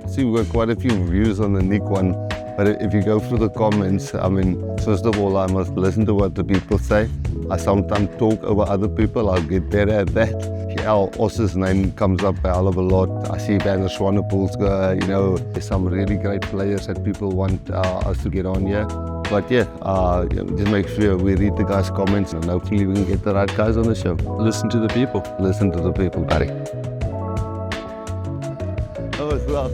See, we've got quite a few views on the Nick one, but if you go through the comments, I mean, first of all, I must listen to what the people say. I sometimes talk over other people. I'll get better at that. Our Os's name comes up a hell of a lot. I see Van der Swanepoel's, there's some really great players that people want us to get on here. But yeah, just make sure we read the guys' comments and hopefully we can get the right guys on the show. Listen to the people. Listen to the people, buddy. Oh, it's well.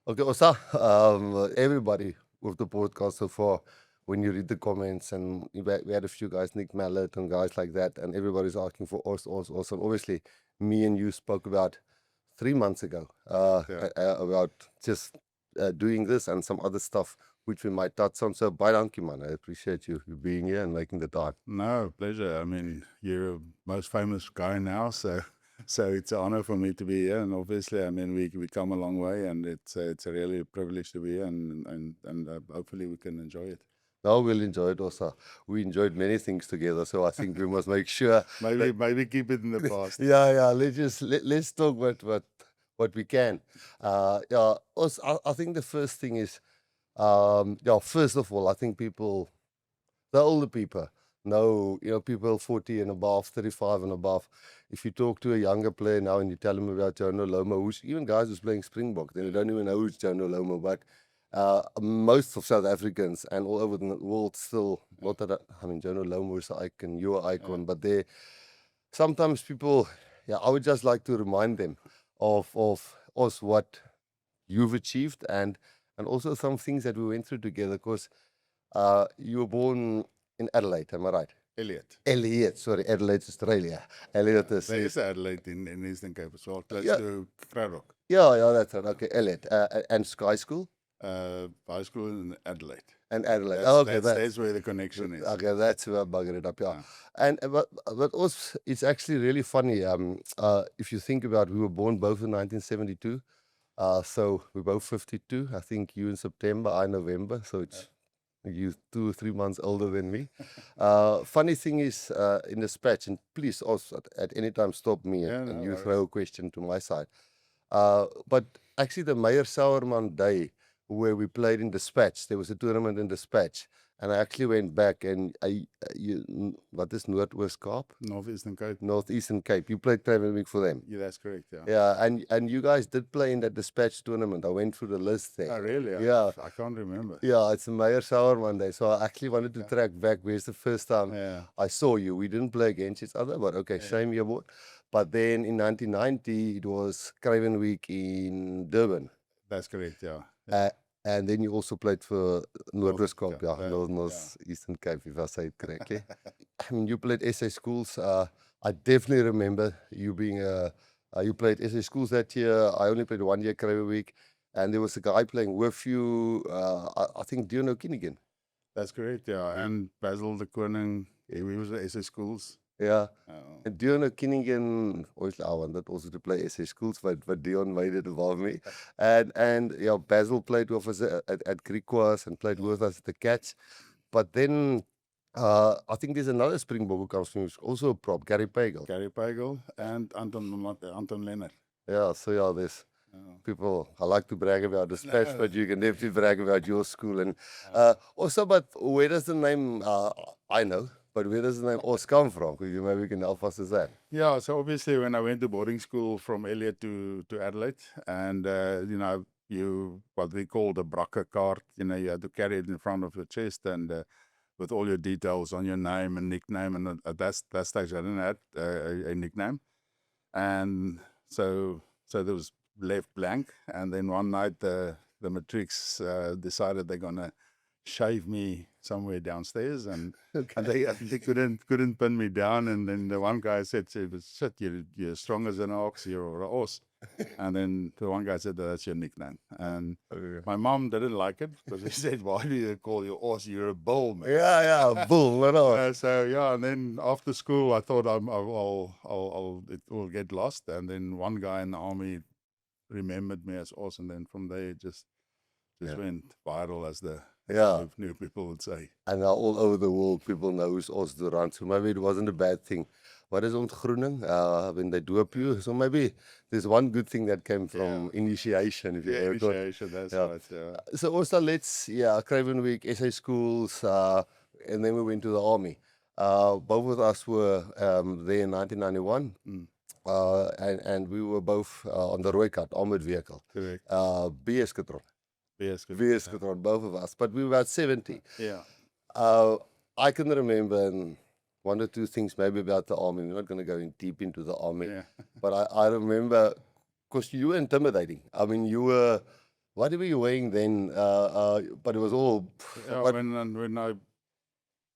Okay, Osa, everybody with the podcast so far, when you read the comments, and we had a few guys, Nick Mallet and guys like that, and everybody's asking for Os. And obviously, me and you spoke about 3 months ago about just doing this and some other stuff which we might touch on. So, bye, donkey, man. I appreciate you being here and making the time. No, pleasure. I mean, you're the most famous guy now, so it's an honor for me to be here. And obviously, I mean, we come a long way, and it's a really privilege to be here, and hopefully we can enjoy it. No, we'll enjoy it also. We enjoyed many things together, so I think we must make sure. maybe keep it in the past. Yeah. Let's talk what we can. Also, I think the first thing is, first of all, I think people, the older people, know, people 40 and above, 35 and above. If you talk to a younger player now and you tell them about Jonah Lomo, even guys who's playing Springbok, they don't even know who's Jonah Lomo, but most of South Africans and all over the world still, not that, Jonah Lomo is an icon, you're an icon, but sometimes people, I would just like to remind them of us, what you've achieved, and also some things that we went through together, because you were born in Adelaide, am I right? Elliot, sorry, Adelaide, Australia. Elliot is... There is Adelaide in Eastern Cape as well, close to Vryburg. Yeah, that's right. Okay, Elliot. And Sky School? High school in Adelaide. And Adelaide. That's where the connection is. Okay, that's where I buggered it up, yeah. And but also, it's actually really funny. If you think about it, we were born both in 1972. So we're both 52. I think you in September, I November. So it's... You 2 or 3 months older than me. Funny thing is, in the dispatch, and please also at any time stop me and you throw a question to my side. But actually the Meyer Sauerman Day, where we played in dispatch, there was a tournament in dispatch. And I actually went back and what is Noordwest Cape? Northeastern Cape. You played Premier League for them. Yeah, that's correct. Yeah. Yeah, and you guys did play in that dispatch tournament. I went through the list there. Oh, really? Yeah. I can't remember. Yeah, it's a Meyer Sauerman Day. So I actually wanted to track back. Where's the first time I saw you? We didn't play against each other, but okay, shame you both. But then in 1990, it was Craven Week in Durban. That's correct. Yeah. And then you also played for Noordwest Cape, North Eastern Cape, if I say it correctly. I mean, you played SA Schools. I definitely remember you being you played SA Schools that year. I only played 1 year Craven Week. And there was a guy playing with you, I think Dion O'Kinnigan. That's correct, yeah. And Basil de Koning, he was at SA Schools. Yeah, and Dion O'Kinnigan, obviously I wanted also to play SA Schools, but Dion made it above me. And Basil played with us at Griquas and played with us at the Cats. But then I think there's another Springbok who comes from, also a prop, Gary Pagel. And Anton Leonard. Yeah, so there's people, I like to brag about the dispatch, but you can definitely brag about your school. And also, but where does the name, I know, but where does the name Os come from? You maybe can help us with that. Yeah, so obviously when I went to boarding school from Elliot to Adelaide, and you what we call the Brakke card, you had to carry it in front of your chest, and with all your details on your name and nickname, and at that stage I didn't have a nickname, and so there was left blank, and then one night the matrics decided they're gonna shave me somewhere downstairs, and they couldn't pin me down, and then the one guy said, "Shit, you're strong as an ox, you're an os." And then the one guy said, "That's your nickname." And my mom didn't like it because he said, "Why do you call you os? You're a bull, man." Yeah, bull. And then after school, I thought it will get lost, and then one guy in the army remembered me as os, and then from there it just went viral as the Yeah. new people would say. And now all over the world, people know who's Os the Randt. So maybe it wasn't a bad thing. What is ontgroening when they doop you? So maybe there's one good thing that came from initiation, if you Yeah, ever got. initiation, that's Yeah. right. Yeah. So also Craven Week, SA schools, and then we went to the army. Both of us were there in 1991. Mm, And we were both on the Rooikat armored vehicle. correct. BS Katron. Yes, good. BS Katron, both of us. But we were about 70. Yeah. I can remember one or two things maybe about the army. We're not going to go in deep into the army. Yeah. But I remember, because you were intimidating. I mean, you were, what were you wearing then? But it was all, Yeah, what, when I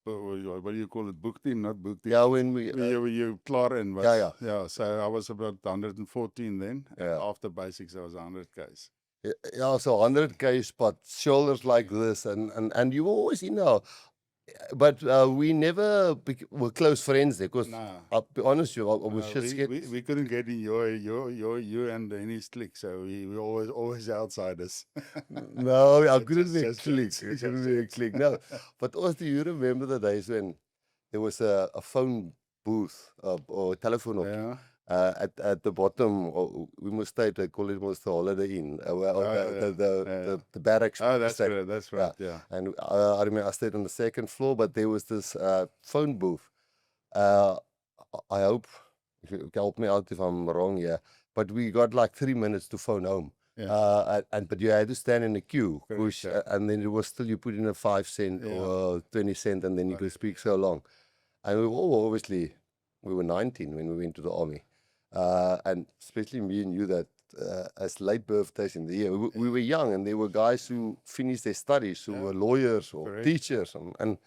what do you call it? Book team, not book team. yeah, when we, You klaar in was. yeah. Yeah, so I was about 114 then. And Yeah. after basics, I was 100 Ks. Yeah, so 100K spot, shoulders like this, and you were always, but we never were close friends there, because Nah. I'll be honest with you, I was just scared. We couldn't get in you and any clique, so we were always outsiders. No, I couldn't be a just clique. jokes, I just couldn't be a jokes. clique. No, but also, do you remember the days when there was a phone booth or telephone op, Yeah. at the bottom? Or we must stay. They call it was the Holiday Inn, the barracks. Oh, that's stay. right. That's right. Yeah. And I remember I stayed on the second floor, but there was this phone booth. Uh, I hope, if you help me out if I'm wrong here, but we got like 3 minutes to phone home. Yeah. But you had to stand in a queue, Correct, push, yeah. and then it was still, you put in a 5 cent Yeah. or 20 cent, and then you Right. could speak so long. And we were all obviously, we were 19 when we went to the army. And especially me and you, that as late birthdays in the year, we were young, and there were guys who finished their studies, who Yeah. were lawyers or Correct. teachers, and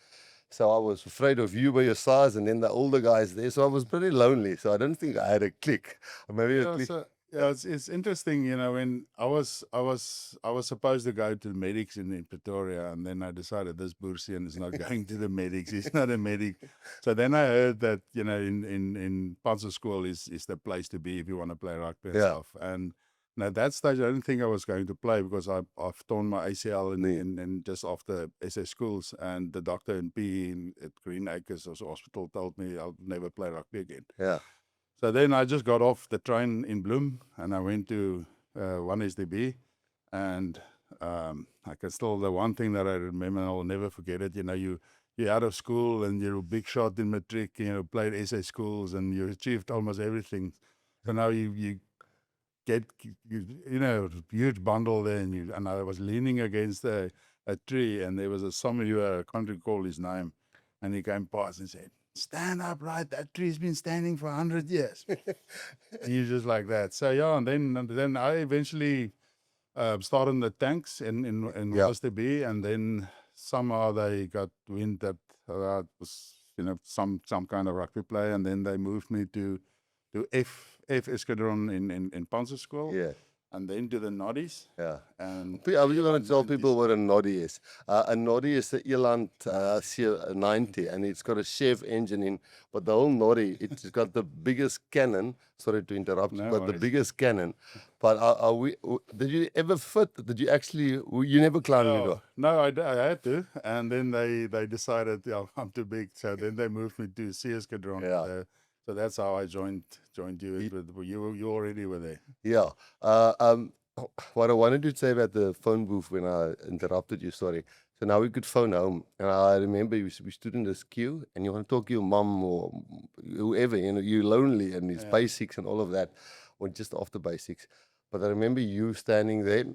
so I was afraid of you by your size, and then the older guys there. So I was pretty lonely. So I don't think I had a clique. Or maybe a Yeah, clique. so, yeah, it's interesting, when I was supposed to go to the medics in Pretoria, and then I decided this Boersian is not going to the medics. He's not a medic. So then I heard that in Panzer School is the place to be if you want to play rugby and Yeah. stuff. And at that stage, I didn't think I was going to play because I've torn my ACL in just after SA schools, and the doctor in PE at Green Acres Hospital told me I'll never play rugby again. Yeah. So then I just got off the train in Bloem, and I went to 1SDB, and I can still, the one thing that I remember, and I'll never forget it, you're out of school and you're a big shot in matric, played SA schools, and you achieved almost everything. So now you get, huge bundle there, and I was leaning against a tree, and there was somebody who I can't recall his name, and he came past and said, "Stand up, right? That tree's been standing for 100 years." And you just like that. So yeah, and then I eventually started in the tanks in Yeah. OSTB, and then somehow they got wind that I was some kind of rugby player, and then they moved me to F Escadron in Panzer School, Yeah. and then to the Noddies. Yeah. And I was going to tell 90s. people what a noddy is. A noddy is the Eland C90, and it's got a Chev engine in, but the whole noddy, it's got the biggest cannon. Sorry to interrupt, No but the worries. biggest cannon. But did you ever fit? Did you actually? You never climbed it? Or? No, I had to, and then they decided, I'm too big, so then they moved me to C Escadron. Yeah. So that's how I joined you. But you already were there. Yeah. What I wanted to say about the phone booth when I interrupted you, sorry. So now we could phone home. And I remember we stood in this queue, and you want to talk to your mum or whoever, you're lonely, and it's basics and all of that, or just after basics. But I remember you standing there,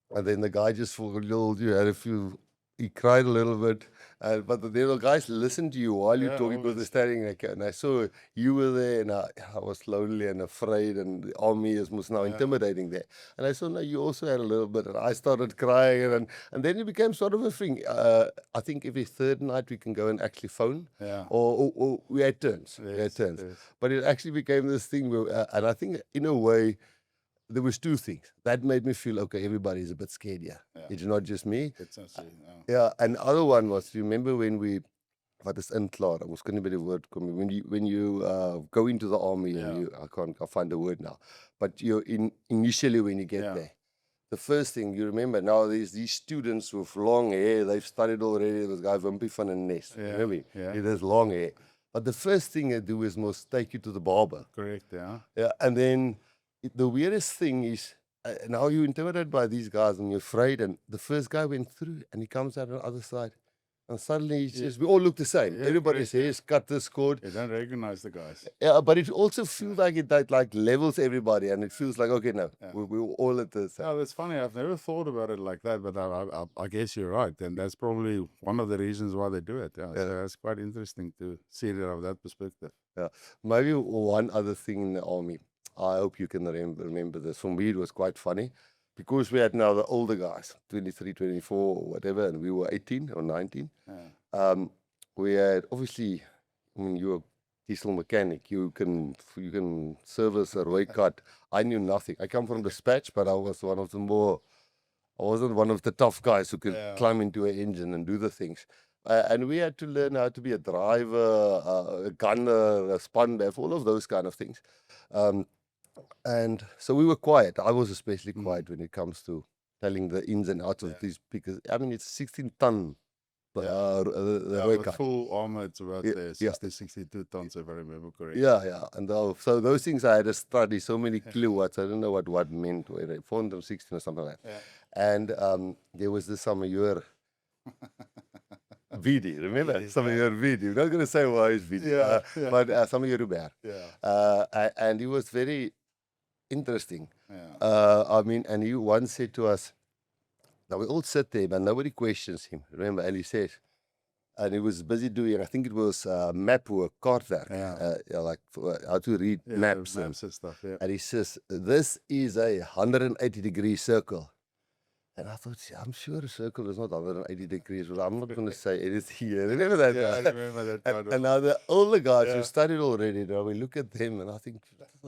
and then the guy just followed you, had a few, he cried a little bit. But the guys listened to you while you're talking, because they're standing there. And I saw you were there, and I was lonely and afraid, and the army was now intimidating there. And I saw, no, you also had a little bit, and I started crying, and then it became sort of a thing. I think every third night we can go and actually phone, or we had turns. Yes. But it actually became this thing, where, and I think in a way, there was two things that made me feel, okay, everybody's a bit scared here. It's not just me. It's not so, Yeah, and the other one was, remember when we, wat is inklaar? I was going to be the word coming. When you go into the army, and I can't find the word now, but initially when you get there, the first thing you remember now, there's these students with long hair. They've studied already. There was a guy Wimpy van a Nest. Yeah, Remember him? yeah. He has long hair. But the first thing they do is must take you to the barber. Correct, yeah. Yeah, and then the weirdest thing is now you're intimidated by these guys and you're afraid. And the first guy went through and he comes out on the other side. And suddenly it's just, we all look the same. Yeah, Everybody's correct, hair is cut this cord. You don't recognize the guys. Yeah, but it also feels like it like levels everybody, and it feels like, okay, no, we're all at the same. Yeah, that's funny. I've never thought about it like that, but I guess you're right. And that's probably one of the reasons why they do it. Yeah, so that's quite interesting to see it out of that perspective. Yeah, maybe one other thing in the army. I hope you can remember this. For me, it was quite funny because we had now the older guys, 23, 24, or whatever, and we were 18 or 19. We had obviously, I mean, you're a diesel mechanic. You can service a roy cut. I knew nothing. I come from dispatch, but I was one of the more. I wasn't one of the tough guys who could climb into an engine and do the things. And we had to learn how to be a driver, a gunner, a span baff, all of those kind of things. And so we were quiet. I was especially quiet when it comes to telling the ins and outs of these, because I mean, it's 16-ton. With full armor, it's about 62 tons, if I remember correctly. Yeah. And so those things I had to study, so many kilowatts. I don't know what meant, 416 or something like that. And there was this summer year. VD, remember? Some of your VD. We're not going to say why it's VD, but some of your Robert. And he was very interesting. I mean, and he once said to us, now we all sit there, but nobody questions him, remember? And he says, and he was busy doing, I think it was map work, card work, like how to read maps and stuff. And he says, this is a 180-degree circle. And I thought, I'm sure a circle is not 180 degrees, but I'm not going to say it is here. Remember that? Yeah, I remember that. And now the older guys who studied already, now we look at them and I think,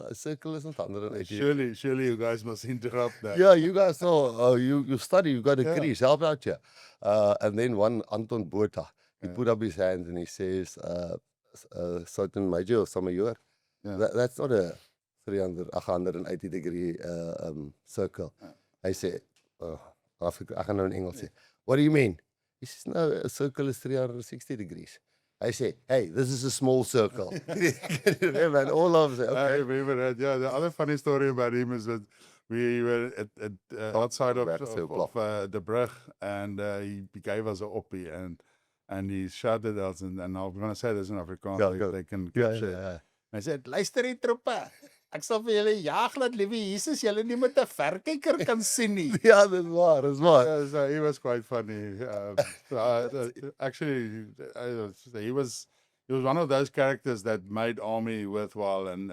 a circle is not 180. Surely you guys must interrupt that. Yeah, you guys know, you study, you got degrees, help out here. And then one, Anton Botha, he put up his hands and he says, certain major of some year, that's not a 180-degree circle. I said, I gaan nou in Engels say, what do you mean? He says, no, a circle is 360 degrees. I say, hey, this is a small circle. Remember, and all of them. Okay. I remember that. Yeah, the other funny story about him is that we were at outside of the brug, and he gave us an oppie, and he shouted at us, and I'm going to say this in Afrikaans, they can capture it. Hij zei, luister die troepe, ek sal vir julle jaag laat liewe Jesus, julle nie met 'n verkyker kan sien nie. Ja, dis waar. So he was quite funny. Actually, he was one of those characters that made army worthwhile and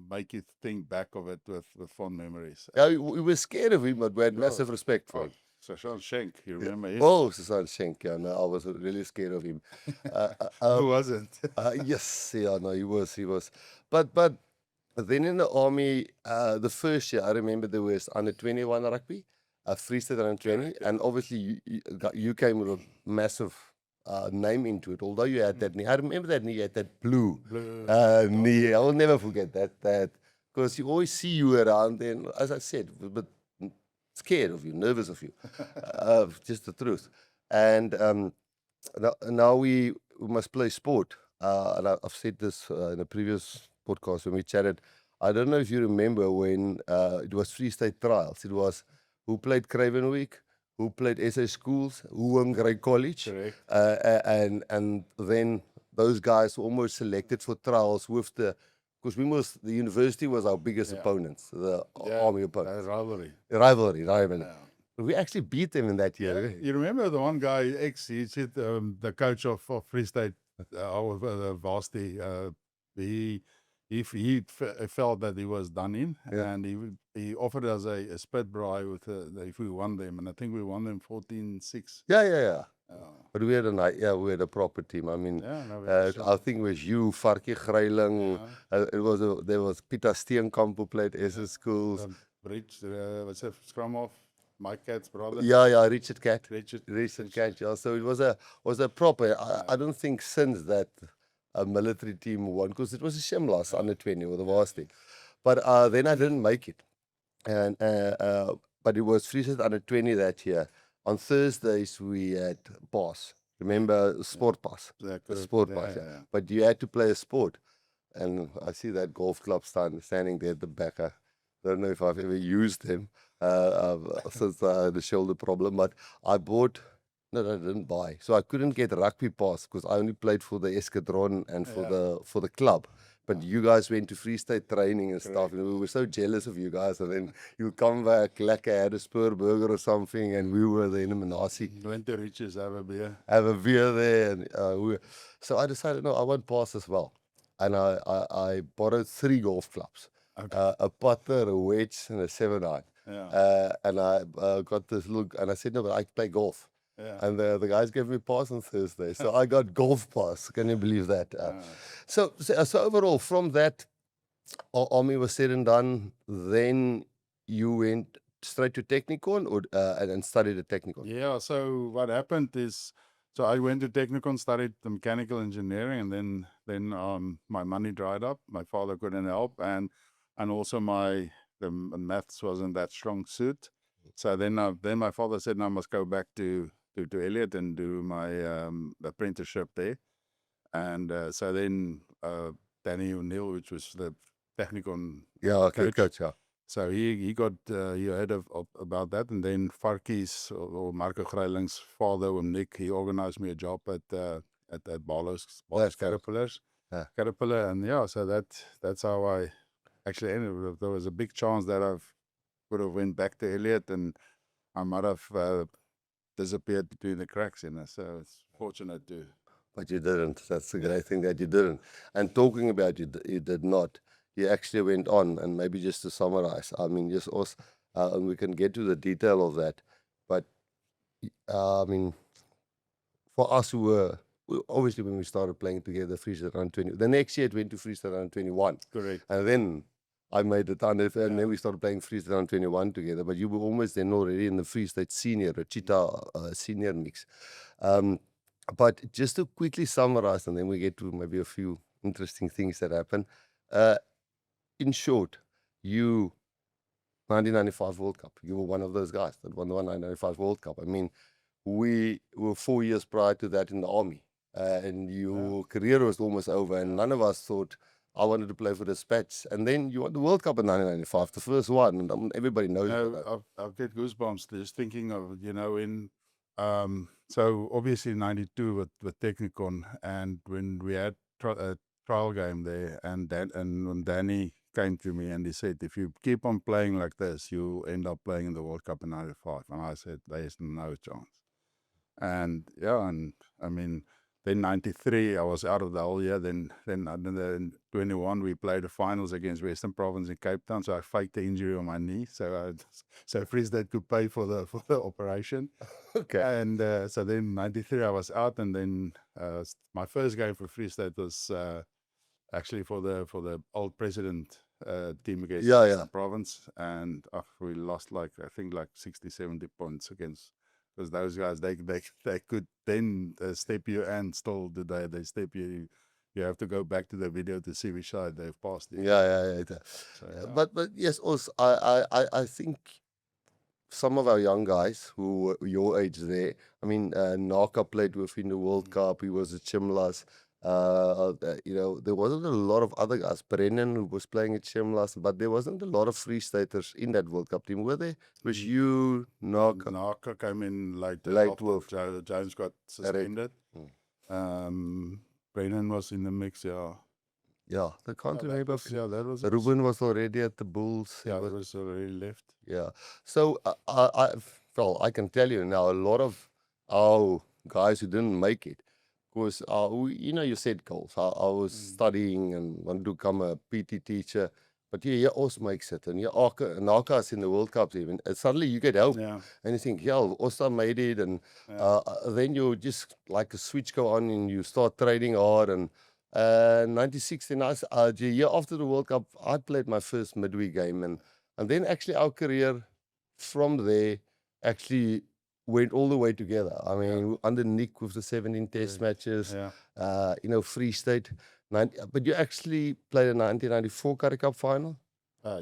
make you think back of it with fond memories. Yeah, we were scared of him, but we had massive respect for him. Sergeant Schenk, you remember him? Oh, Sergeant Schenk, yeah, no, I was really scared of him. Who wasn't? Yes, yeah, no, he was. But then in the army, the first year, I remember there was under 21 rugby, Free State under 20, and obviously you came with a massive name into it, although you had that knee. I remember that knee, you had that blue knee. I will never forget that, because you always see you around, and as I said, but scared of you, nervous of you, just the truth. And now we must play sport. And I've said this in a previous podcast when we chatted. I don't know if you remember when it was Free State trials. It was who played Craven Week, who played SA Schools, who won Grey College. Correct. And then those guys were almost selected for trials with because the university was our biggest opponents, the army opponents. Rivalry. Yeah. We actually beat them in that year. Yeah. You remember the one guy, he said the coach of Free State, the varsity, he felt that he was done in, and he offered us a spit braai with if we won them, and I think we won them 14-6. Yeah. But we had a proper team. I mean, I think it was you, Farkie Greiling. There was Peter Steenkamp who played SS Schools. Rich, what's that, Scrum off? Mike Cat's brother. Yeah, Richard Cat. Yeah. So it was a proper. I don't think since that a military team won, because it was a Shemlas under 20 or the varsity. But then I didn't make it, and but it was Free State under 20 that year. On Thursdays we had pass. Remember sport pass, the sport pass. Yeah. But you had to play a sport, and I see that golf club standing there at the back. I don't know if I've ever used them since the shoulder problem, but I bought. No, I didn't buy. So I couldn't get rugby pass because I only played for the Escadron and for the club. But you guys went to Free State training and stuff, and we were so jealous of you guys. And then you come back, lekker, had a spur burger or something, and we were there in Manassi. Went to Riches, have a beer. Have a beer there. And so I decided, no, I want pass as well. And I borrowed 3 golf clubs, a putter, a wedge, and a 7-iron. And I got this look, and I said, no, but I play golf. And the guys gave me pass on Thursday. So I got golf pass. Can you believe that? So overall, from that, Army was said and done. Then you went straight to Technikon and studied at Technikon. Yeah, so what happened is, so I went to Technikon, studied the mechanical engineering, and then my money dried up. My father couldn't help, and also the maths wasn't that strong suit. So then my father said, no, I must go back to Elliot and do my apprenticeship there. And so then Danny O'Neill, which was the Technikon coach, yeah. So he got he heard about that, and then Farkies or Marco Greiling's father, Nick, he organized me a job at Barlow's Caterpillars, Caterpillar, and so that's how I actually ended. There was a big chance that I would have went back to Elliot, and I might have disappeared between the cracks, So it's fortunate to. But you didn't. That's the great thing that you didn't. And talking about you did not. You actually went on, and maybe just to summarize, I mean, just also, and we can get to the detail of that. But I mean, for us who were obviously when we started playing together, Free State around 20. The next year it went to Free State around 21. Correct. And then I made it under, and then we started playing Free State around 21 together. But you were almost then already in the Free State senior, a Cheetah senior mix. But just to quickly summarize, and then we get to maybe a few interesting things that happen. In short, 1995 World Cup, you were one of those guys that won the 1995 World Cup. I mean, we were 4 years prior to that in the Army, and your career was almost over, and none of us thought, I wanted to play for the Spats. And then you won the World Cup in 1995, the first one, and everybody knows that. I'll get goosebumps just thinking of, in... so obviously 92 with Technikon, and when we had a trial game there, and when Danny came to me and he said, if you keep on playing like this, you'll end up playing in the World Cup in 95. And I said, there's no chance. And I mean, then 93, I was out of the whole year. Then in 21, we played the finals against Western Province in Cape Town. So I faked the injury on my knee. So Free State could pay for the operation. Okay. And so then 93, I was out. And then my first game for Free State was actually for the old president team against Western Province. And we lost I think 60, 70 points against. Because those guys, they could then step you, and still today they step you. You have to go back to the video to see which side they've passed. So, but yes, also I think some of our young guys who were your age there. I mean, Naka played within the World Cup. He was at Chimlas. There wasn't a lot of other guys. Brennan, who was playing at Chimlas, but there wasn't a lot of Free Staters in that World Cup team, were there? It was you, Naka. Naka came in late with Jones got suspended. Brennan was in the mix, Yeah, the country neighbor. That was. Ruben was already at the Bulls. Yeah, he was already left. Yeah. So I can tell you now, a lot of our guys who didn't make it, because you said goals. I was studying and wanted to become a PT teacher, but you also makes it, and Naka is in the World Cup even. And suddenly you get help, and you think, Osta made it, and then you just like a switch go on, and you start training hard. And 96, the year after the World Cup, I played my first midweek game, and then actually our career from there actually went all the way together. I mean, under Nick with the 17 test matches, Free State. But you actually played a 1994 Currie Cup final?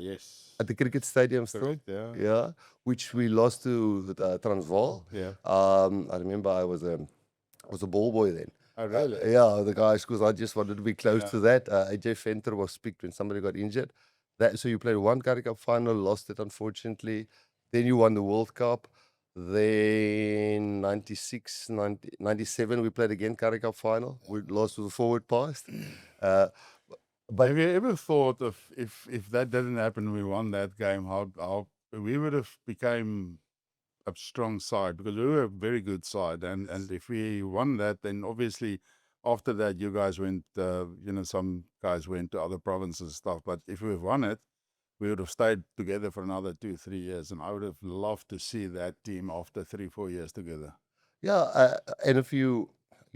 Yes. at the cricket stadium still. Correct. Yeah. Yeah, which we lost to Transvaal. Yeah. I remember I was a ball boy then. Oh, really? Yeah, the guys, because I just wanted to be close Yeah. to that. AJ Venter was picked when somebody got injured. So you played one Currie Cup final, lost it unfortunately. Then you won the World Cup. Then 96, 97, we played again Currie Cup final. We lost with a forward pass. Uh, but Have you ever thought of if that didn't happen, we won that game, how we would have became a strong side, because we were a very good side, and if we won that, then obviously after that you guys went, some guys went to other provinces and stuff. But if we won it, we would have stayed together for another 2-3 years, and I would have loved to see that team after 3-4 years together. yeah, and if you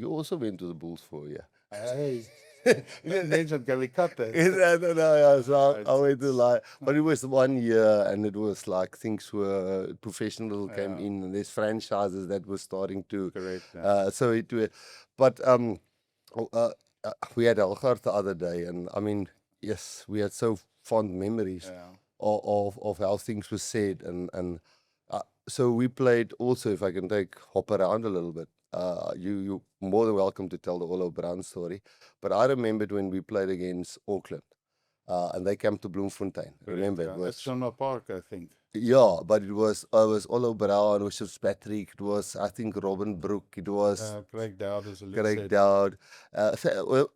also went to the Bulls for a year. Hey, you didn't mention, can we cut that? No, yeah, so I It's- went to lie. But it was 1 year, and it was like things were professional came Yeah. in, and there's franchises that were starting to. Correct. Yeah. So it was, but we had Elgar the other day, and I mean, yes, we had so fond memories Yeah. of how things were said, and so we played also. If I can hop around a little bit, you more than welcome to tell the Orlo Brown story. But I remembered when we played against Auckland, and they came to Bloemfontein. Remember, Yeah. it was That's Shona Park, I think. yeah, but it was Orlo Brown, it was Fitzpatrick, it was I think Robin Brook, it was Craig Dowd, as Luke Craig said. Dowd.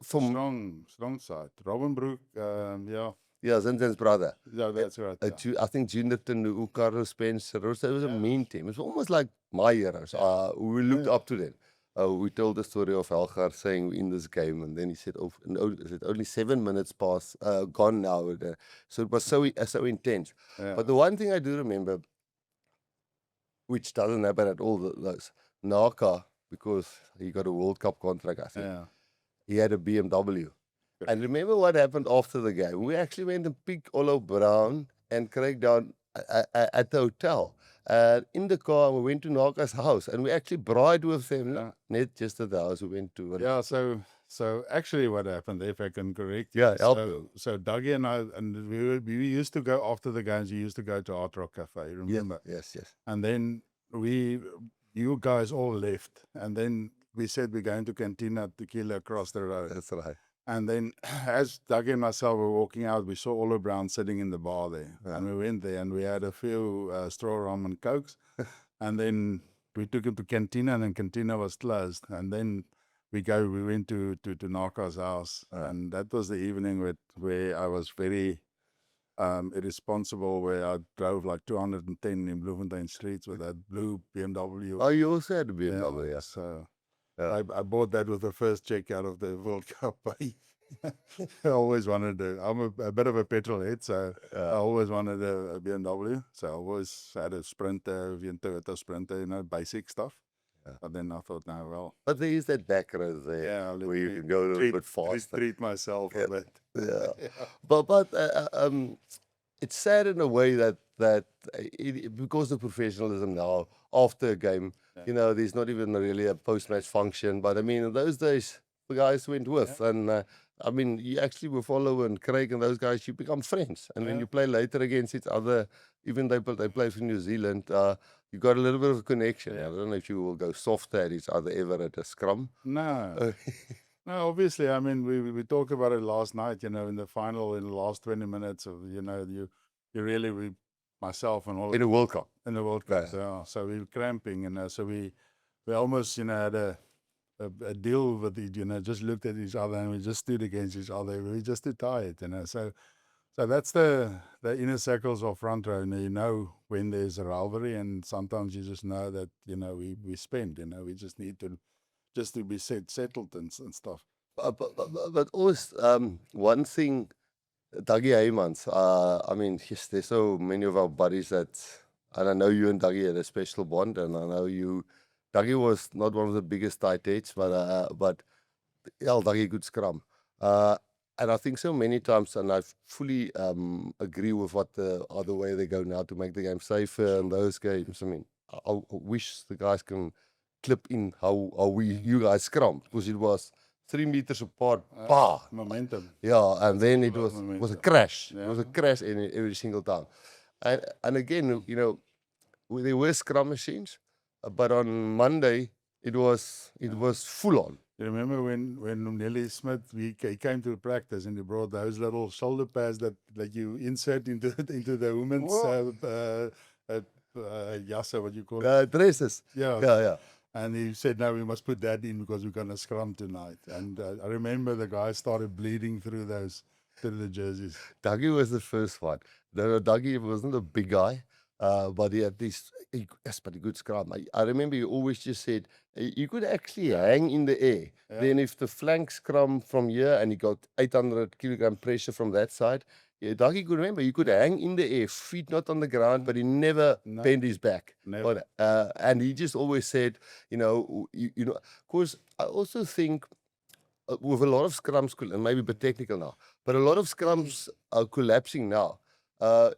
From Strong side. Robin Broek, yeah. yeah, Zinzin's brother. Yeah, that's right. Yeah. I think Junderton, Carlos Spencer, it was a mean team. It was almost like my heroes. We looked up to them. We told the story of Elgar saying we're in this game, and then he said, "Oh, no, is it only 7 minutes past gone now?" So it was so intense. Yeah. But the one thing I do remember, which doesn't happen at all, those Naka, because he got a World Cup contract, I think. Yeah. He had a BMW. And remember what happened after the game? We actually went and picked Orlo Brown and Craig down at the hotel. In the car, we went to Naka's house, and we actually bribed with them. Yeah. Not just at the house, we went to. Yeah, so actually what happened, if I can correct. Yeah, help. So Dougie and I, and we used to go after the games, we used to go to Art Rock Cafe, remember? Yes. And then you guys all left, and then we said we're going to Cantina Tequila across the road. That's right. And then as Dougie and myself were walking out, we saw Orlo Brown sitting in the bar there. Yeah. And we went there and we had a few straw rum and cokes. And then we took him to Cantina, and then Cantina was closed. And then we went to Naka's house. And that was the evening where I was very irresponsible, where I drove like 210 in Bloemfontein streets with that blue BMW. Oh, you also had a BMW, yeah. So Yeah. I bought that with the first check out of the World Cup. I always wanted I'm a bit of a petrol head, so I always wanted a BMW. So I always had a Sprinter, Toyota Sprinter, basic stuff. Yeah. But then I thought, no, well. But there is that back road there, Yeah, where you can go a little bit faster. Treat myself a bit. Yeah. But it's sad in a way that because of professionalism now, after a game, there's not even really a post-match function. But I mean, in those days, the guys went with, and I mean, you actually with Orlo and Craig and those guys, you become friends. And when you play later against each other, even they play for New Zealand, you got a little bit of a connection. I don't know if you will go soft at each other ever at a scrum. No. No, obviously. I mean, we talked about it last night, in the final, in the last 20 minutes of, you really, myself and all. In the World Cup. In the World Cup, yeah. So we were cramping, so we almost, had a deal with it, just looked at each other and we just stood against each other. We were just too tired, So that's the inner circles of front row. You know when there's a rivalry, and sometimes you just know that, we spend, we just need to be settled and stuff. But also, one thing, Dougie Heymans, I mean, yes, there's so many of our buddies and I know you and Dougie had a special bond, and I know Dougie was not one of the biggest tight heads, but Dougie could scrum. And I think so many times, and I fully agree with what the other way they go now to make the game safer and those games. I mean, I wish the guys can clip in how you guys scrum, because it was 3 meters apart. Bah! Momentum. Yeah, and then it full of was a momentum. crash. It was a Yeah. crash every single time. And again, you know, there were scrum machines, but on Monday it was full on. You remember when Nelly Smith he came to practice and he brought those little shoulder pads that you insert into the women's yassa, what you call it? Dresses. Yeah. Yeah. And he said, no, we must put that in because we're going to scrum tonight. And I remember the guy started bleeding through the jerseys. Dougie was the first one. Dougie wasn't a big guy, but he had this, yes, but a good scrum. I remember he always just said, you could actually hang in the air. Yeah. Then if the flank scrum from here and he got 800 kilogram pressure from that side, Dougie could remember, you could hang in the air, feet not on the ground, but he never bent his back. Never. And he just always said, you know, of course, I also think with a lot of scrums, and maybe a bit technical now, but a lot of scrums are collapsing now.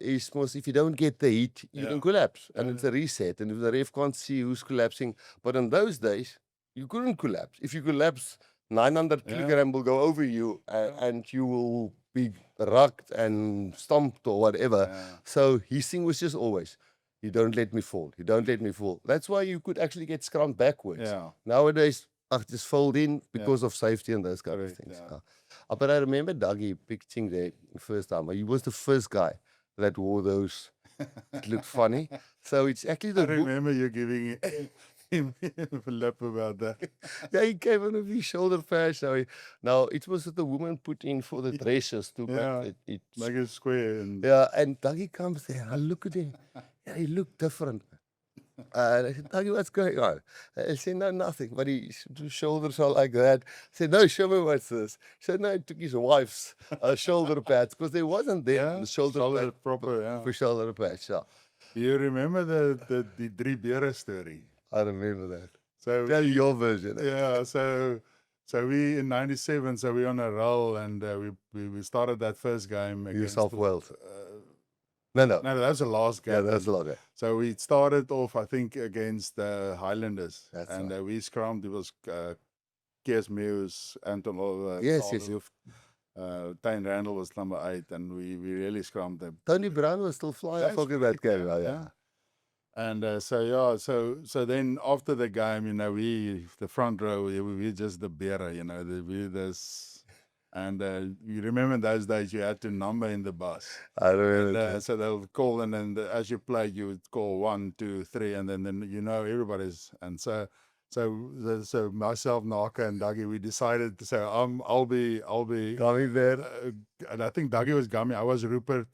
Is most if you don't get the heat, you can collapse, and it's a reset. And if the ref can't see who's collapsing, but in those days, you couldn't collapse. If you collapse, 900 kilogram will go over you, and you will be rucked and stomped or whatever. So his thing was just always, you don't let me fall. You don't let me fall. That's why you could actually get scrum backwards. Yeah. Nowadays, just fold in because of safety and those kind of things. Yeah. But I remember Dougie pitching there the first time. He was the first guy that wore those. It looked funny. So it's actually the I remember you giving him a lip about that. Yeah, he came on with his shoulder pads. Now it was that the woman put in for the dresses to make it Make it square. And and Dougie comes there. I look at him. Yeah, he looked different. And I said, Dougie, what's going on? I said, no, nothing. But his shoulders are like that. I said, no, show me what's this. He said, no, he took his wife's shoulder pads because there wasn't there the shoulder pad proper, for shoulder pads. Yeah. Do you remember the Drie Bere story? I remember that. So Tell your version. yeah, so we in '97, so we on a roll, and we started that first game New against South Wales. No, No, that was the last game. Yeah, that's a lot. Yeah. So we started off, I think, against the Highlanders, That's and right. we scrummed. It was Kees Mews, Anton Oliver, Yes. Tyne Randall was number 8, and we really scrummed them. Tony Brown was still flying. I forget that game. Yeah. And so then after the game, you know, the front row, we just the bearer, you know, we this. And you remember in those days you had to number in the bus. I remember that. So they'll call, and then as you play, you would call 1, 2, 3, and then you know everybody's. And so myself, Naka, and Dougie, we decided to say, I'll be Coming there. and I think Dougie was Gummy. I was Rupert,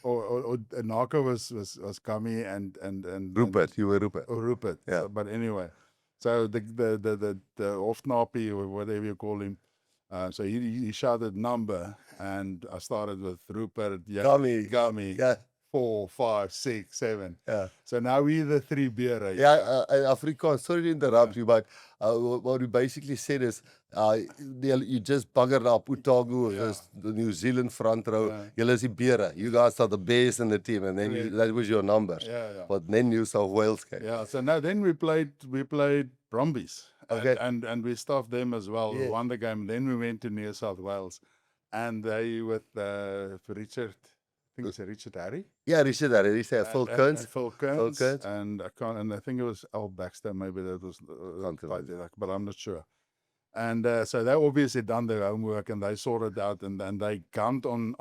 or Naka was Gummy, and Rupert, you were Rupert. or Rupert. Yeah. So, but anyway, so the Hofknappie, or whatever you call him. So he shouted number, and I started with Rupert, Gummy, Yeah. 4, 5, 6, 7. Yeah. So now we're the 3 beer. Yeah, Afrikaans, sorry to interrupt you, but what we basically said is you just buggered up Otago, the New Zealand front row. Julle is die beere. You guys are the best in the team, and then that was your numbers. Yeah. But then New South Wales came. Yeah, so now then we played Brumbies. Okay. And we stuffed them as well. Yes. We won the game. Then we went to New South Wales, and they with Richard, I think it's Richard Harry. Yeah, Richard Harry. He said Phil Kearns. Phil Kearns. Kearns. And I think it was Al Baxter. Maybe that was Something like that, but I'm not sure. And so they obviously done their homework, and they sorted out, and they gunned on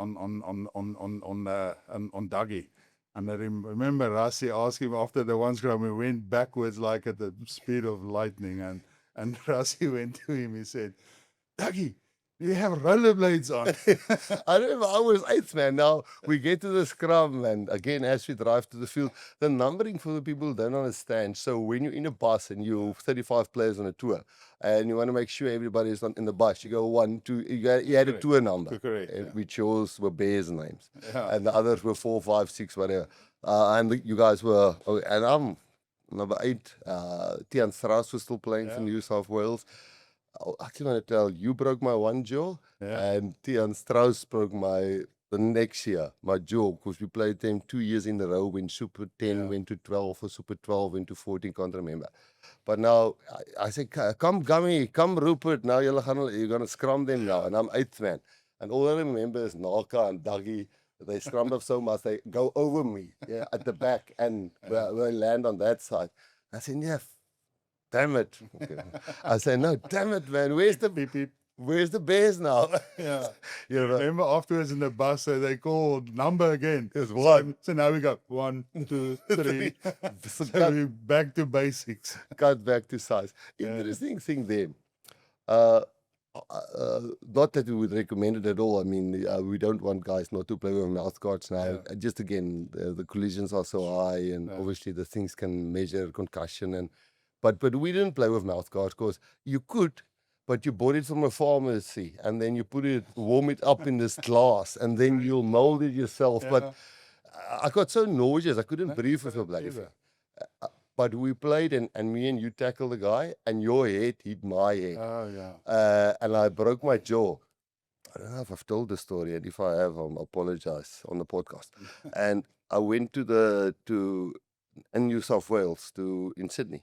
Dougie. And I remember Rassie asking him after the one scrum, we went backwards like at the speed of lightning, and Rassie went to him. He said, Dougie, you have rollerblades on. I remember I was 8th man. Now we get to the scrum, and again, as we drive to the field, the numbering for the people who don't understand. So when you're in a bus and you're 35 players on a tour, and you want to make sure everybody is in the bus, you go 1, 2. You had a tour number, Correct, which yours were Bears' names, Yeah. and the others were 4, 5, 6, whatever. And you guys were, and I'm number 8. Tian Strauss was still playing for New South Wales. I actually want to tell you broke my one jaw, Yeah. and Tian Strauss broke my the next year, my jaw, because we played them 2 years in a row when Super 10 Yeah. went to 12 or Super 12 went to 14, can't remember. But now I said, come Gummy, come Rupert, now you're going to scrum them now. And I'm 8th man. And all I remember is Naka and Dougie. They scrummed up so much, they go over me at the back and we land on that side. I said, yeah, damn it. Okay. I said, no, damn it, man. Where's the Beep, beep. Where's the bears now? Yeah. You know, Remember afterwards in the bus, they called number again. It's one. So now we go 1, 2, 3. So So we back to basics. cut back to size. Interesting thing there. Uh, not that we would recommend it at all. I mean, we don't want guys not to play with mouth guards now. Yeah. Just again, the collisions are so high, and Yeah. obviously the things can measure concussion. But we didn't play with mouth guards because you could, but you bought it from a pharmacy and then you warm it up in this glass, and then you'll mold it yourself. But I got so nauseous, I couldn't breathe with a bloody thing. But we played, and me and you tackled the guy, and your head hit my head. Oh, yeah. And I broke my jaw. I don't know if I've told the story, and if I have, I'll apologize on the podcast. And I went in New South Wales in Sydney.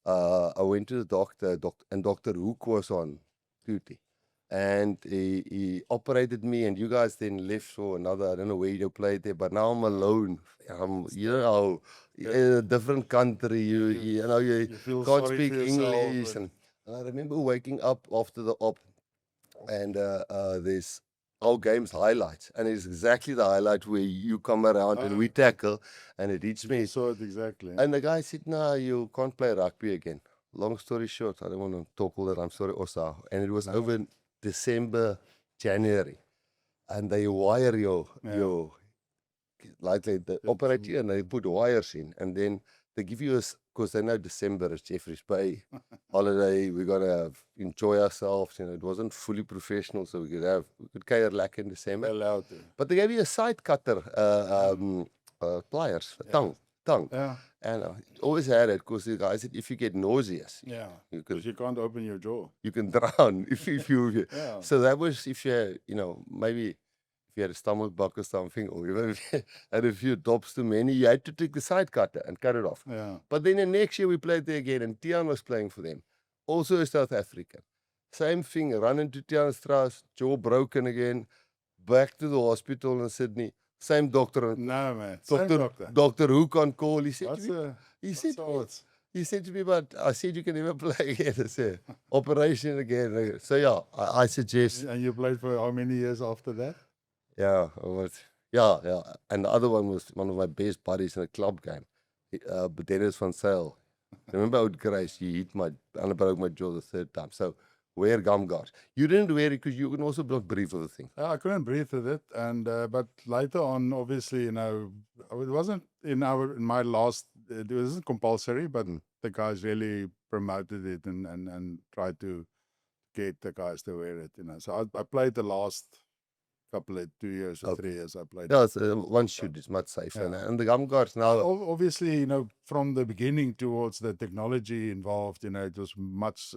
I went to the doctor, and Dr. Hook was on duty. And he operated me, and you guys then left for another, I don't know where you played there, but now I'm alone. In a different country, you know, you feel can't sorry speak for yourself English. And I remember waking up after the op, and there's our game's highlights, and it's exactly the highlight where you come around and we tackle, and it hits me. So it exactly. And the guy said, no, you can't play rugby again. Long story short, I don't want to talk all that. I'm sorry, Osa. And it was over December, January. And they wire your like they operate you, and they put wires in. And then they give you because they know December is Jeffrey's Bay holiday. We're going to enjoy ourselves. You know, it wasn't fully professional, so we could carry lack in December. Allowed to. But they gave you a side cutter, pliers, tongue. Yeah. And I always had it because the guy said, if you get nauseous, Yeah. you Because you can't open your jaw. can drown if you. Yeah. So that was if you, maybe if you had a stomach bug or something, or you had a few drops too many, you had to take the side cutter and cut it off. Yeah. But then the next year we played there again, and Tian was playing for them, also a South African. Same thing, run into Tian's Strasse, jaw broken again, back to the hospital in Sydney. Same doctor. No, man. Same doctor. Dr. Hook on call. He said, he said to me, but I said you can never play again. I said, operation again. So yeah, I suggest. And you played for how many years after that? Yeah, yeah. And the other one was one of my best buddies in a club game, Dennis van Sail. Remember Oud Grace? He hit and I broke my jaw the third time. So wear gum guards. You didn't wear it because you can also not breathe with the thing. I couldn't breathe with it, and but later on, obviously, it wasn't in my last. It wasn't compulsory, but the guys really promoted it and tried to get the guys to wear it. So I played the last couple of 2 years or 3 years. I played. Yeah, one shoot is much safer, and the gum guards now. Obviously, from the beginning towards the technology involved, it was much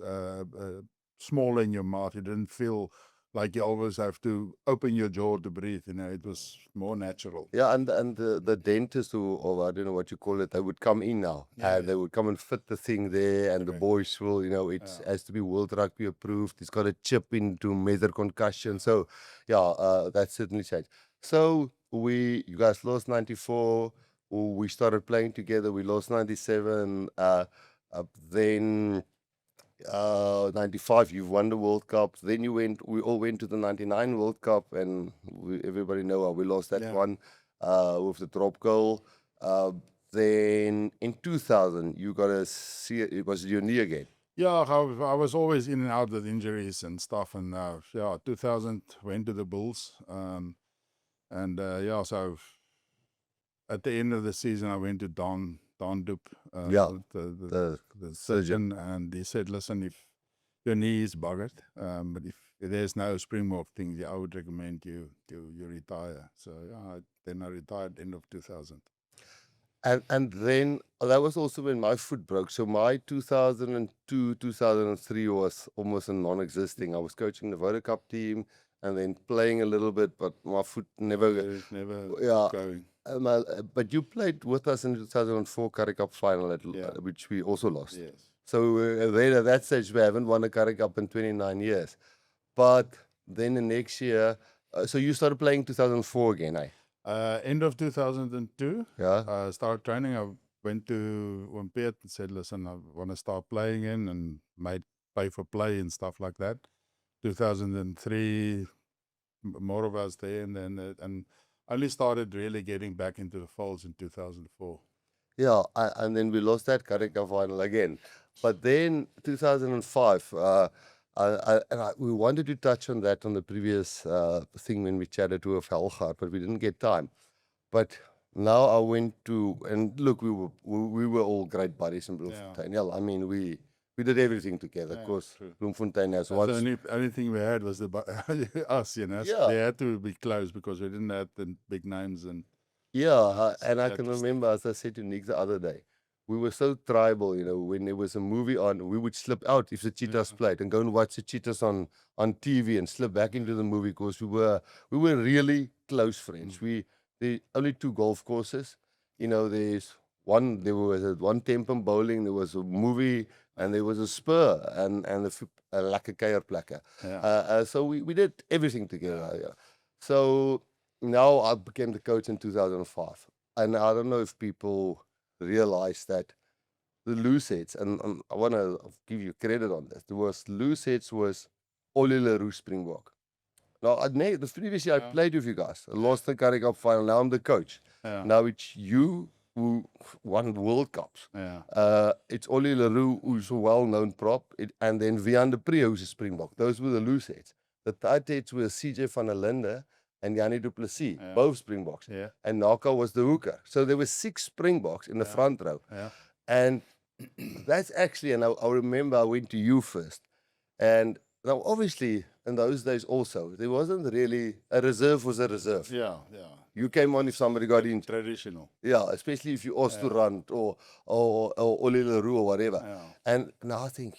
smaller in your mouth. You didn't feel like you always have to open your jaw to breathe. It was more natural. Yeah, and the dentist or I don't know what you call it, they would come in now. They would come and fit the thing there, and the boys will, it has to be World Rugby approved. It's got a chip in to measure concussion. So, yeah, that certainly changed. So you guys lost 94. We started playing together. We lost 97. Then 95, you've won the World Cup. Then we all went to the 99 World Cup, and everybody know how we lost that one with the drop goal. Then in 2000, you got to see it was your knee again. Yeah, I was always in and out with injuries and stuff, and 2000 went to the Bulls, so at the end of the season, I went to Don Doop, the surgeon, and he said, listen, if your knee is buggered, but if there's no springmorph thing, I would recommend you retire. So then I retired end of 2000. And then that was also when my foot broke. So my 2002, 2003 was almost a non-existing. I was coaching the Voda Cup team, and then playing a little bit, but my foot never. It's never Yeah. going. But you played with us in 2004 Currie Cup final, Yeah. which we also lost. Yes. So then at that stage, we haven't won a Currie Cup in 29 years. But then the next year, so you started playing 2004 again, eh? End of 2002, Yeah. I started training. I went to Wimpeet and said, listen, I want to start playing in, and made pay for play and stuff like that. 2003, more of us there, and then and only started really getting back into the folds in 2004. Yeah, and then we lost that Currie Cup final again. But then 2005, we wanted to touch on that on the previous thing when we chatted with Helgaard, but we didn't get time. But now I went to, and look, we were all great buddies in Bloemfontein. Yeah. I mean, we did everything together. Of course, true. Bloemfontein has The one. only thing we had was us, you know. Yeah. They had to be close because we didn't have the big names. And Yeah, and I that can was- remember, as I said to Nick the other day, we were so tribal, you know, when there was a movie on, we would slip out if the Cheetahs played and go and watch the Cheetahs on TV and slip back into the movie because we were really close friends. The only two golf courses, you know, there was one Tempen bowling, there was a movie, and there was a Spur and a Lekker Kuierplekke. Yeah. So we did everything together. Yeah. So now I became the coach in 2005. And I don't know if people realize that the loose heads, and I want to give you credit on this, loose heads was Ollie Leroux Springbok. Now, the previous year I played with you guys. I lost the Currie Cup final. Now I'm the coach. Yeah. Now it's you who won World Cups. Yeah. It's Ollie Leroux, who's a well-known prop, and then Vian de Pre, who's a Springbok. Those were the loose heads. The tight heads were CJ van der Linde and Jannie du Plessis, both Springboks. Yeah. And Naka was the hooker. So there were 6 Springboks in the front row. Yeah. And that's actually, and I remember I went to you first. And now, obviously, in those days also, there wasn't really, a reserve was a reserve. Yeah. You came on if somebody got injured. Traditional. Yeah, especially if you asked to Randt or Ollie Leroux or whatever. Yeah. And now I think,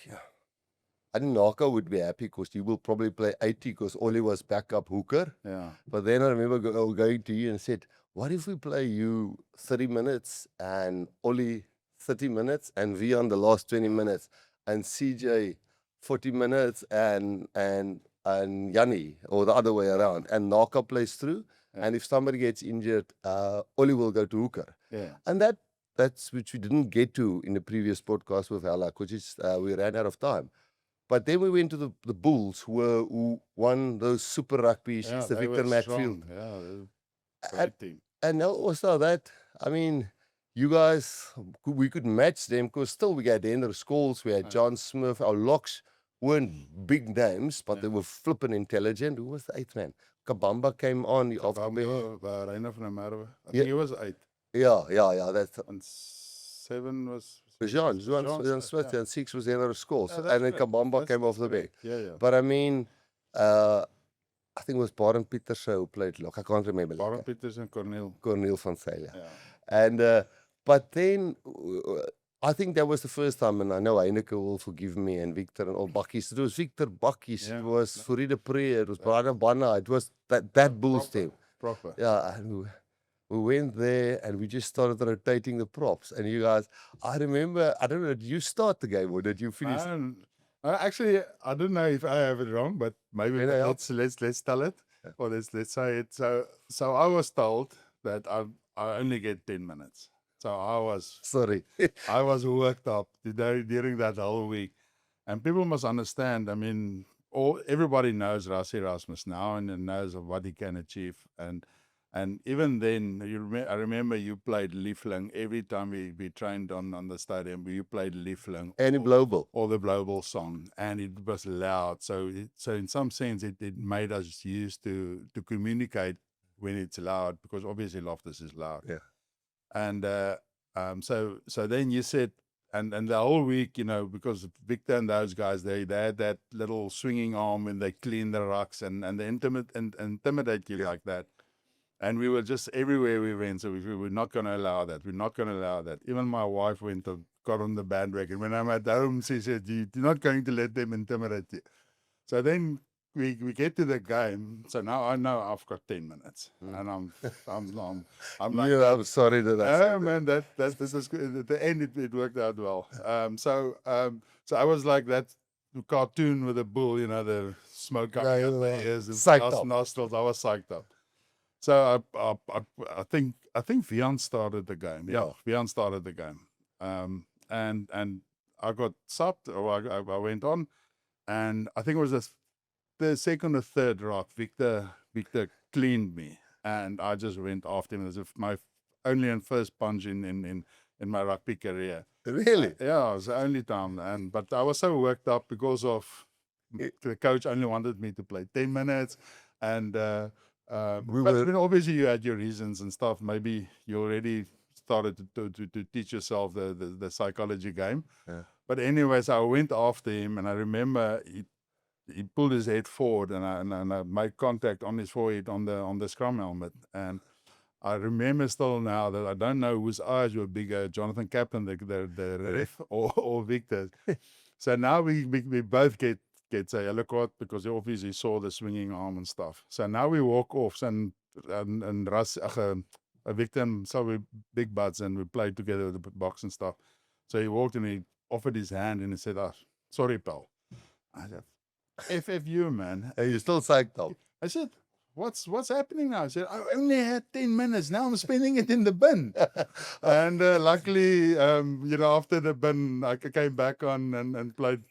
I think Naka would be happy because he will probably play 80 because Ollie was backup hooker. Yeah. But then I remember going to you and said, what if we play you 30 minutes and Ollie 30 minutes and Vian the last 20 minutes and CJ 40 minutes and Jannie, or the other way around, and Naka plays through. And if somebody gets injured, Ollie will go to hooker. Yeah. And that's which we didn't get to in the previous podcast with Hella, because we ran out of time. But then we went to the Bulls, who won those Super Rugby, the Victor Matfield. Yeah, great team. And also that, I mean, you guys, we could match them because still we had Ender Scholes, we had John Smith, our locks weren't big names, but they were flipping intelligent. Who was the 8th man? Kabamba came on. Reiner van der Merwe. I think he was 8. Yeah. That's And 7 was Jean Smith, and 6 was Ender Scholes. And then Kabamba came off the bench. Yeah. But I mean, I think it was Baron Pieters who played lock. I can't remember. Baron Pieters and Cornel van Zyl. Yeah. And but then I think that was the first time, and I know Heineke will forgive me, and Victor and all Bakkies. It was Victor Bakkies. It was Fourie de Pre. It was Brother Banna. It was that Bulls team. Proper. Yeah, and we went there and we just started rotating the props. And you guys, I remember, I don't know, did you start the game or did you finish? Actually, I don't know if I have it wrong, but maybe let's tell it, or let's say it. So I was told that I only get 10 minutes. So I was worked up during that whole week, and people must understand. I mean, everybody knows Rassie Rasmus now and knows of what he can achieve, and even then, I remember you played Liefling every time we trained on the stadium. You played Liefling and or the Global song, and it was loud. So in some sense, it made us used to communicate when it's loud, because obviously Loftus is loud. Yeah. And so then you said, and the whole week, you know, because Victor and those guys, they had that little swinging arm when they clean the rocks and they intimidate you like that. And we were just everywhere we went, so we were not going to allow that. We're not going to allow that. Even my wife got on the bandwagon. When I'm at home, she said, "You're not going to let them intimidate you." So then we get to the game. So now I know I've got 10 minutes, Mm. and I'm like Yeah, that. I'm sorry that I said Oh man, this is good. At the end, it worked out well. So I was like that cartoon with a bull, you know, the smoke that. coming Yeah, out you the know, ears, the psyched up. nostrils. I was psyched up. So I think Vian started the game. Yeah, Yeah. Vian started the game. And I got subbed, or I went on, and I think it was the second or third rock. Victor cleaned me, and I just went after him as if my only and first punch in my rugby career. Really? Yeah, it was the only time, but I was so worked up because of It- the coach only wanted me to play 10 minutes, and We but were. then obviously you had your reasons and stuff. Maybe you already started to teach yourself the psychology game. Yeah. But anyways, I went after him, and I remember he pulled his head forward, and I made contact on his forehead on the scrum helmet. And I remember still now that I don't know whose eyes were bigger, Jonathan Kaplan, the ref, or Victor. So now we both get a yellow card because he obviously saw the swinging arm and stuff. So now we walk off, and a victim, so we big buds, and we played together with the box and stuff. So he walked and he offered his hand and he said, sorry, pal. I said, FFU, man. And you're still psyched up. I said, what's happening now? I said, I only had 10 minutes. Now I'm spending it in the bin. And luckily, after the bin, I came back on and played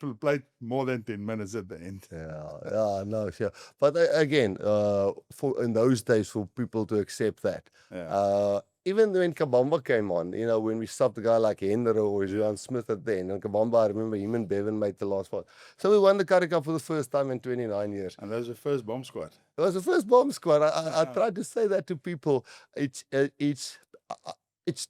more than 10 minutes at the end. Yeah, no, sure. But again, for in those days, for people to accept that, Yeah. even when Kabamba came on, when we stopped a guy like Hendro or Johan Smith at the end, and Kabamba, I remember him and Bevan made the last one. So we won the Currie Cup for the first time in 29 years. And that was the first bomb squad. It was the first bomb squad. I tried to say that to people. It's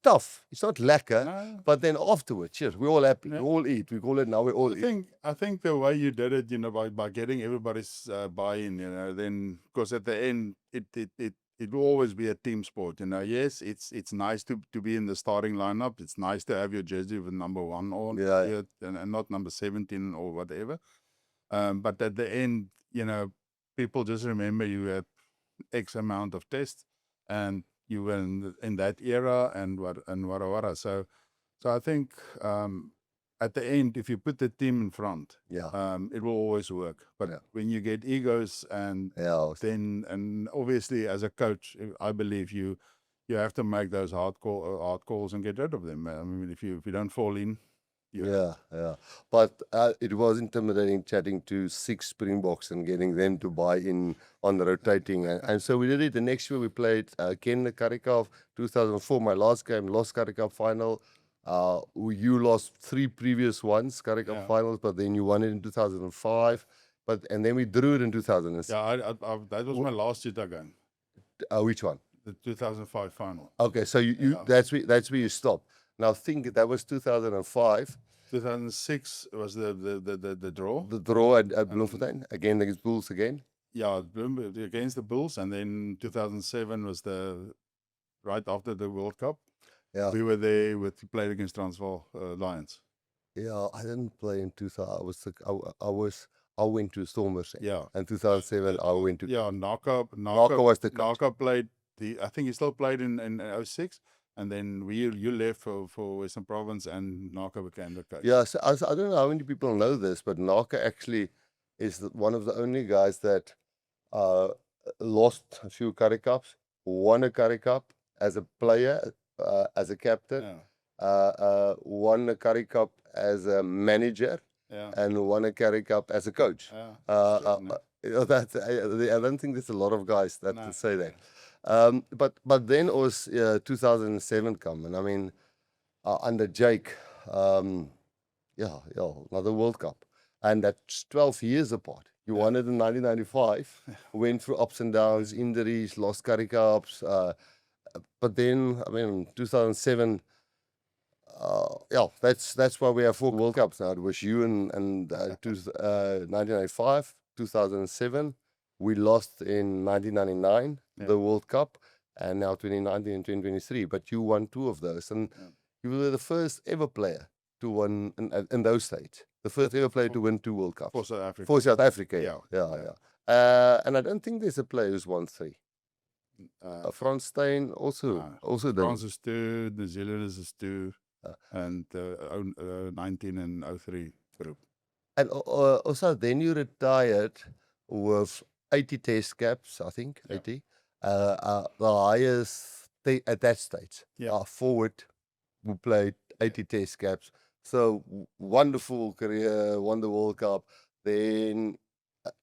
tough. It's not lacquer. No. But then afterwards, yes, we're all happy. Yeah. We all eat. We call it now. We all eat. I think the way you did it, by getting everybody's buy-in, then because at the end it will always be a team sport. Yes, it's nice to be in the starting lineup. It's nice to have your jersey with number 1 on, Yeah. and not number 17 or whatever. But at the end, people just remember you had X amount of tests, and you were in that era, and wara. So I think at the end, if you put the team in front, Yeah. it will always work. But Yeah. when you get egos, and obviously as a coach, I believe you have to make those hard calls and get rid of them. I mean, if you don't fall in. Yeah. But it was intimidating chatting to 6 Springboks and getting them to buy in on the rotating. And so we did it. The next year we played Ken the Currie Cup, 2004, my last game, lost Currie Cup final. You lost 3 previous ones, Currie Cup finals, but then you won it in 2005. And then we drew it in 2006. Yeah, that was my last Cheetah game. Which one? The 2005 final. Okay, so that's where you stopped. Now think that was 2005. 2006 was the draw. The draw at Bloemfontein again against Bulls again. Yeah, against the Bulls, and then 2007 was right after the World Cup. Yeah, we were there played against Transvaal Lions. Yeah, I didn't play in 2000. I went to Stormers. Yeah, and 2007 I went to. Yeah, Naka was the coach. Naka played I think he still played in 06. And then you left for Western Province, and Naka became the coach. Yeah, so I don't know how many people know this, but Naka actually is one of the only guys that lost a few Currie Cups, won a Currie Cup as a player, as a captain, won a Currie Cup as a manager, and won a Currie Cup as a coach. I don't think there's a lot of guys that say that. But then it was 2007 come, and I mean, under Jake, another World Cup, and that's 12 years apart. You won it in 1995, went through ups and downs, injuries, lost Currie Cups, but then, I mean, 2007. That's why we have 4 World Cups now. It was you and 1995, 2007. We lost in 1999, the World Cup, and now 2019 and 2023. But you won 2 of those, and you were the first ever player to win in those states. The first ever player to win 2 World Cups for South Africa. For South Africa, yeah. And I don't think there's a player who's won 3. Frans Steyn also done. France is 2, New Zealand is 2, Uh, and 19 and 03 group. And also, then you retired with 80 test caps, I think, Yeah. 80. The highest at that stage, Yeah. forward who played 80 test caps. So wonderful career, won the World Cup. Then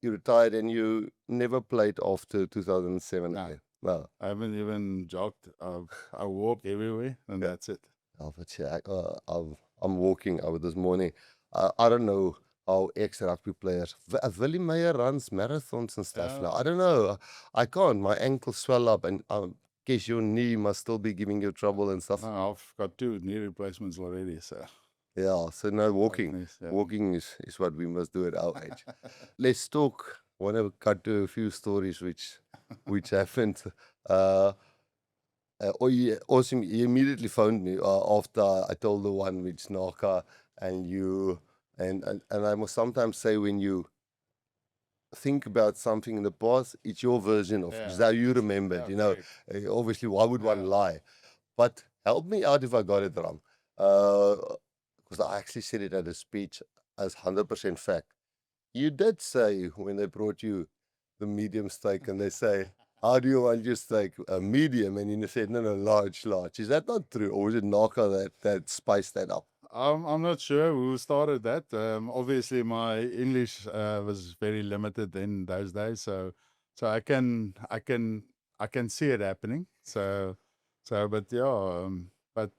you retired and you never played after 2007 No. again. No. I haven't even jogged. I walk everywhere, and that's it. Oh, but yeah, I'm walking over this morning. I don't know how ex-rugby players. Willie Meyer runs marathons and stuff now. Yeah. I don't know. I can't. My ankles swell up, and guess your knee must still be giving you trouble and stuff. No, I've got 2 knee replacements already, so Yeah. So no walking. nice, yeah. Walking is what we must do at our age. Let's talk. I want to cut to a few stories which happened. Also, he immediately phoned me after I told the one with Naka, and you and I must sometimes say, when you think about something in the past, it's your version of it's how you remember it. Yeah, You know, correct. obviously, why would one Yeah. lie? But help me out if I got it wrong, because I actually said it at a speech as 100% fact. You did say when they brought you the medium steak, and they say, "How do you want your steak? A medium?" And you said, "No, no, large, large." Is that not true, or was it Naka that spiced that up? I'm not sure who started that. Obviously, my English was very limited in those days, so I can see it happening. But yeah, but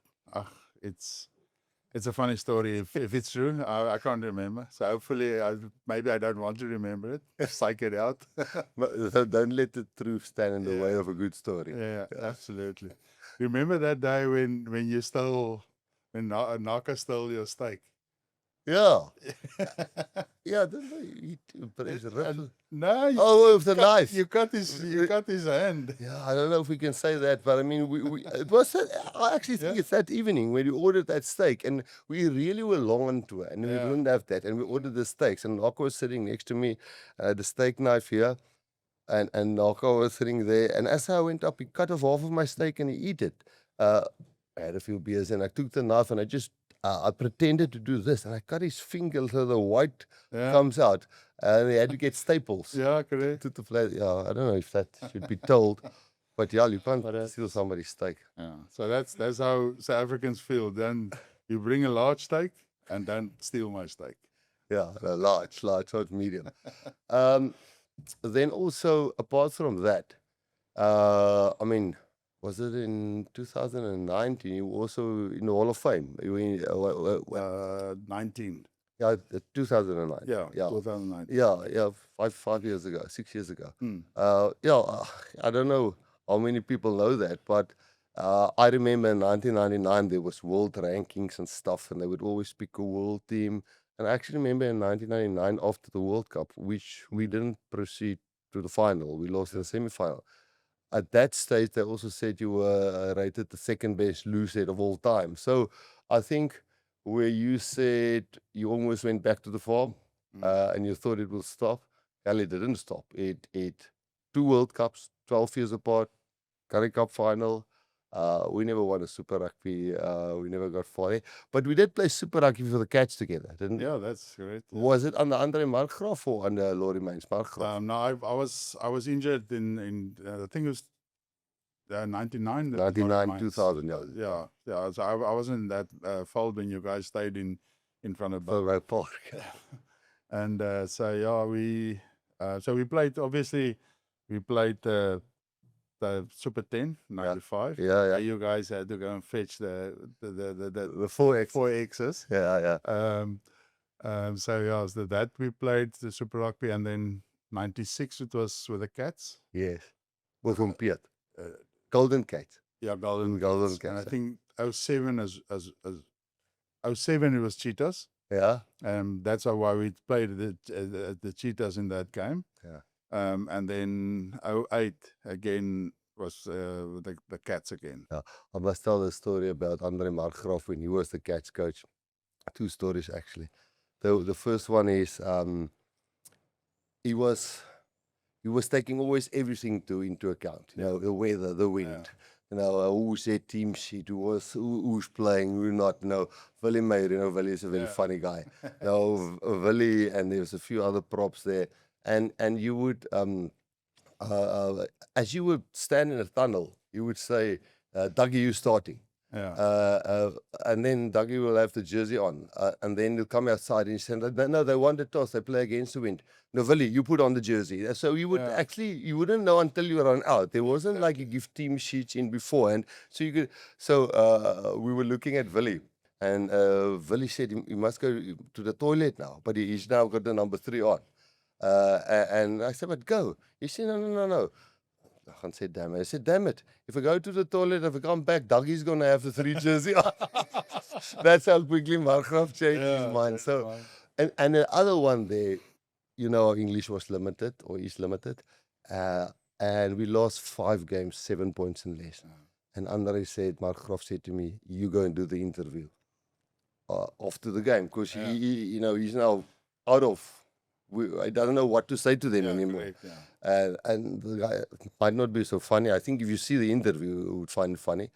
it's a funny story. If it's true, I can't remember. So hopefully, maybe I don't want to remember it. Psych it out. So don't let the truth stand in the way Yeah. of a good story. Yeah, absolutely. Remember that day when you stole, when Naka stole your steak? Yeah, yeah. Didn't they eat? But it's And no, oh, with the knife. you cut his hand. Yeah, I don't know if we can say that, but I mean, it was that, I actually think Yeah. it's that evening when we ordered that steak, and we really were long on tour, and we Yeah. didn't have that, and we ordered the steaks, and Nako was sitting next to me, the steak knife here, and Nako was sitting there, and as I went up, he cut off half of my steak and he eat it. I had a few beers, and I took the knife, and I just I pretended to do this, and I cut his finger so the white Yeah. comes out, and he had to get staples. Yeah, correct. To the plate. Yeah, I don't know if that should be told, but yeah, you can't But steal somebody's steak. Yeah. So that's how South Africans feel. Then you bring a large steak and don't steal my steak. Yeah, a large, not medium. Then also, apart from that, I mean, was it in 2019? You were also in the Hall of Fame. You were in, 19. yeah, 2009. Yeah, yeah, 2009. yeah, 5 years ago, 6 years ago. Hmm. I don't know how many people know that, but I remember in 1999 there was world rankings and stuff, and they would always pick a world team. And I actually remember in 1999 after the World Cup, which we didn't proceed to the final, we lost in the semi-final. At that stage, they also said you were rated the second best loosehead of all time. So I think where you said you almost went back to the farm and you thought it would stop, hell, it didn't stop. It 2 World Cups, 12 years apart, Currie Cup final. We never won a Super Rugby. We never got far there. But we did play Super Rugby for the Cats together, didn't we? Yeah, that's great. Yeah. Was it under Andre Markgraf or under Laurie Myns Markgraf? No, I was injured in I think it was 99. 99, 2000, yeah. Yeah. So I wasn't in that fold when you guys stayed in front of Borough Park. And so yeah, we played. Obviously, we played the Super 10 95. Yeah. You guys had to go and fetch the The 4X. 4Xs. Yeah. So yeah, so that we played the Super Rugby, and then 96 it was with the Cats. Yes. With Piet. Golden Cats. Yeah, Golden Cats. And I think 07 as 07 it was Cheetahs. Yeah. That's why we played the Cheetahs in that game. Yeah. And then 08 again was the Cats again. Yeah. I must tell the story about Andre Markgraf when he was the Cats coach. 2 stories actually. The first one is he was he was taking always everything into account. You know, the weather, the wind. You know, who's their team sheet, who's playing, who not. You know, Willie Meyer, you know, Willie is a very funny guy. You know, Willie, and there's a few other props there. And you would, as you would stand in a tunnel, you would say, Dougie, you starting. And then Dougie will have the jersey on, and then he'll come outside and he said, no, they won the toss, they play against the wind. No, Willie, you put on the jersey. So you would actually, you wouldn't know until you run out. There wasn't like you give team sheets in beforehand. So you could, so we were looking at Willie, and Willie said he must go to the toilet now, but he's now got the number 3 on. And I said, but go. He said, no. I said, damn it. I said, damn it. If I go to the toilet, if I come back, Dougie's going to have the 3 jersey on. That's how quickly Markgraf changed his mind. So, and the other one there, you know, English was limited or is limited. And we lost 5 games, 7 points and less. And Andre said, Markgraf said to me, you go and do the interview after the game. Because he, you know, he's now out of... I don't know what to say to them anymore. Correct, and the guy might not be so funny. I think if you see the interview, you would find it funny.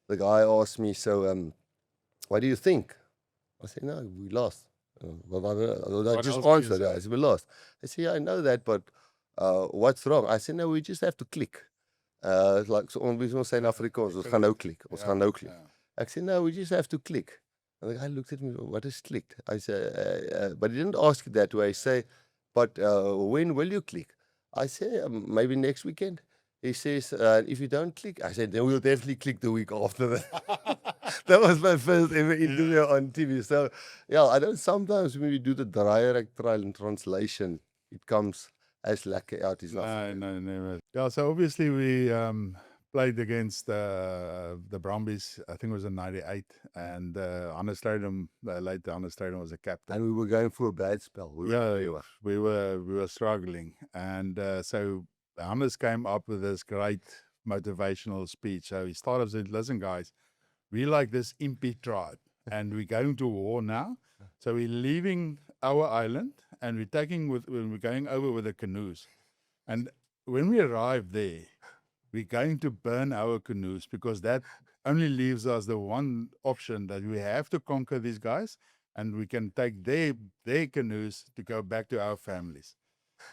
The guy asked me, so what do you think? I said, no, we lost. I just answered. I said, we lost. I said, yeah, I know that, but what's wrong? I said, no, we just have to click. Like, so we will say in Afrikaans, ons gaan nou klik. Ons gaan nou klik. I said, no, we just have to click. And the guy looked at me, what is clicked? I said, but he didn't ask it that way. I say, but when will you click? I say, maybe next weekend. He says, if you don't click, I said, then we'll definitely click the week after that. That was my first ever interview on TV. So, yeah, I don't, sometimes when we do the direct trial and translation, it comes as lekker out as nothing. No, never. Yeah, so obviously we played against the Brumbies, I think it was in 98, and Hannes Strydom, late Hannes Strydom was a captain. And we were going for a bad spell. We were struggling. And so Hannes came up with this great motivational speech. So he started and said, listen, guys, we like this impy tribe, and we're going to war now. So we're leaving our island, and we're going over with the canoes. And when we arrive there, we're going to burn our canoes, because that only leaves us the one option, that we have to conquer these guys, and we can take their canoes to go back to our families.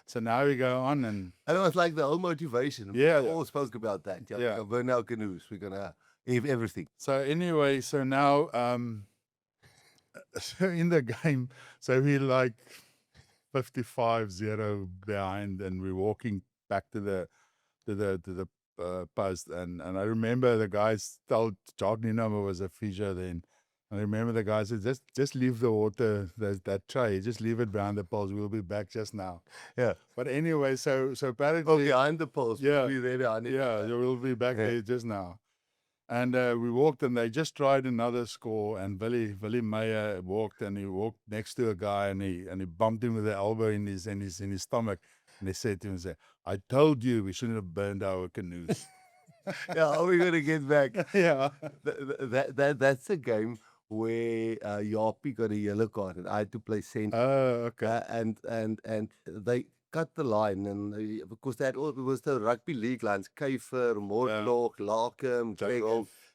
So now we go on, and it was like the whole motivation. Yeah, we all spoke about that. Yeah, burn our canoes. We're gonna have everything. So anyway, so now so in the game, so we're like 55-0 behind, and we're walking back to the post, and I remember the guys told Jordan Inoma was a physio then. I remember the guys said, just leave the water, that tray, just leave it behind the poles. We'll be back just now. Yeah. But anyway, so apparently behind the poles. Yeah. We'll be there behind it. Yeah, we'll be back there just now. And we walked, and they just tried another score, and Willie Meyer walked, and he walked next to a guy, and he bumped him with the elbow in his stomach. And they said to him, I told you we shouldn't have burned our canoes. Yeah, how are we going to get back? Yeah. That's a game where Yapi got a yellow card, and I had to play center. Oh, okay. And they cut the line, and because that all was the rugby league lines, Kuiper, Mortlock, Larkham, Greg.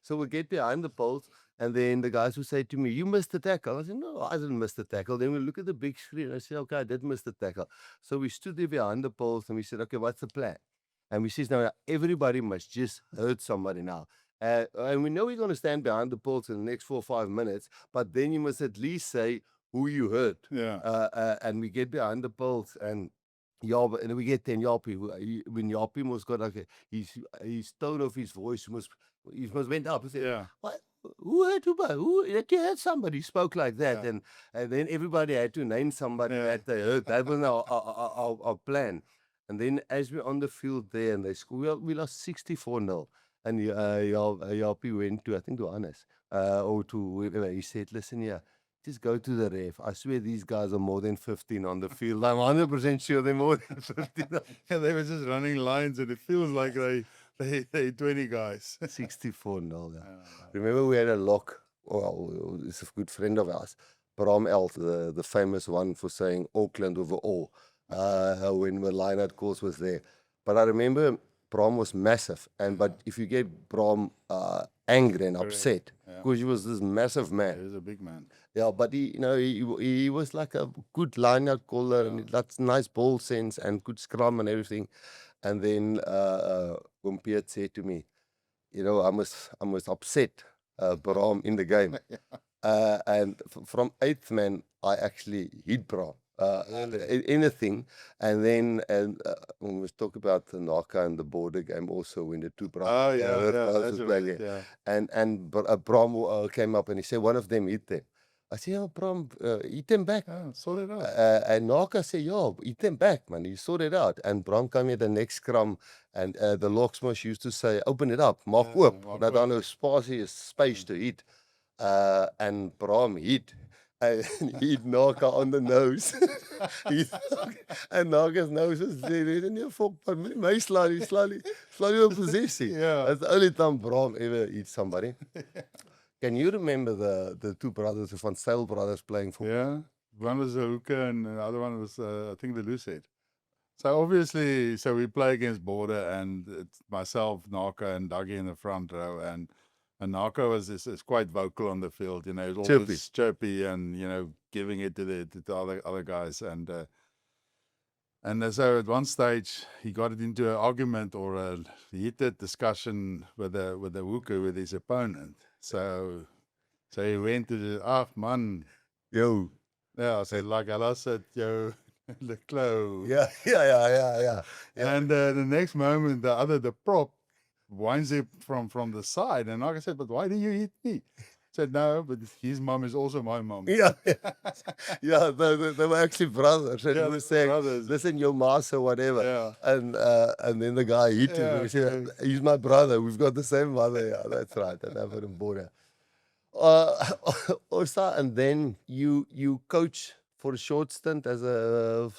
So we get behind the poles, and then the guys would say to me, you missed the tackle. I said, no, I didn't miss the tackle. Then we look at the big screen. I said, okay, I did miss the tackle. So we stood there behind the poles, and we said, okay, what's the plan? And we said, now everybody must just hurt somebody now. And we know we're going to stand behind the poles in the next 4 or 5 minutes, but then you must at least say who you hurt. Yeah. And we get behind the poles, and and we get 10 Yapi. When Yapi must got like his tone of his voice must went up. He said, Yeah. What? Who hurt you? Who? You heard somebody spoke like that, and then everybody had to name somebody that they heard. That was our plan. And then as we're on the field there, and they scored, we lost 64-0. And Yapi went to, I think, to Hannes, or to whoever. He said, listen here, just go to the ref. I swear these guys are more than 15 on the field. I'm 100% sure they're more than 15. Yeah, they were just running lines, and it feels like they 20 guys. 64-0. Yeah. Remember we had a lock. Well, it's a good friend of ours, Bram Elt, the famous one for saying Auckland over all. when the line-out course was there. But I remember Brom was massive, but if you get Brom angry and Correct. upset, Yeah. because he was this massive man. He was a big man. Yeah, but he was like a good line-out caller, and that's nice ball sense and good scrum and everything. And then when Piet said to me, I was upset Bram in the game. And from eighth man, I actually hit Bram. Anything, and then when we talk about the Naka and the border game, also when the two brothers, That's was right. playing, Yeah. and Bram came up and he said one of them hit them. I said, "Oh, Bram, hit them back." Sort it out. And Naka said, "Yo, hit them back, man. You sort it out." And Bram came here the next scrum, and the locksmith used to say, "Open it up, maak oop, dat daar nou spasie is, space to hit." And Bram hit. And he hit Naka on the nose. And Naka's nose was there. He said, "Nee, fuck, but my slowly op posisie." Yeah. That's the only time Bram ever hit somebody. Can you remember the two brothers, the Van Zyl brothers playing for? Yeah. One was a hooker and the other one was, I think, the loose head. So obviously, we play against Border, and it's myself, Naka, and Dougie in the front row, and Naka is quite vocal on the field. He's always chirpy and giving it to the other guys, and so at one stage he got it into an argument or a heated discussion with the hooker with his opponent. So he went to the man, yo, yeah, so like I said, yo. The clo. Yeah. And the next moment, the prop winds up from the side, and like I said, but why did you hit me? I said no, but his mom is also my mom. Yeah, they were actually brothers. And he was saying, brothers. "Listen, your master, or whatever." Yeah. And then the guy hit him. He said, "He's my brother. We've got the same mother." Yeah, that's right. And over in Border. Osa, and then you coach for a short stint as a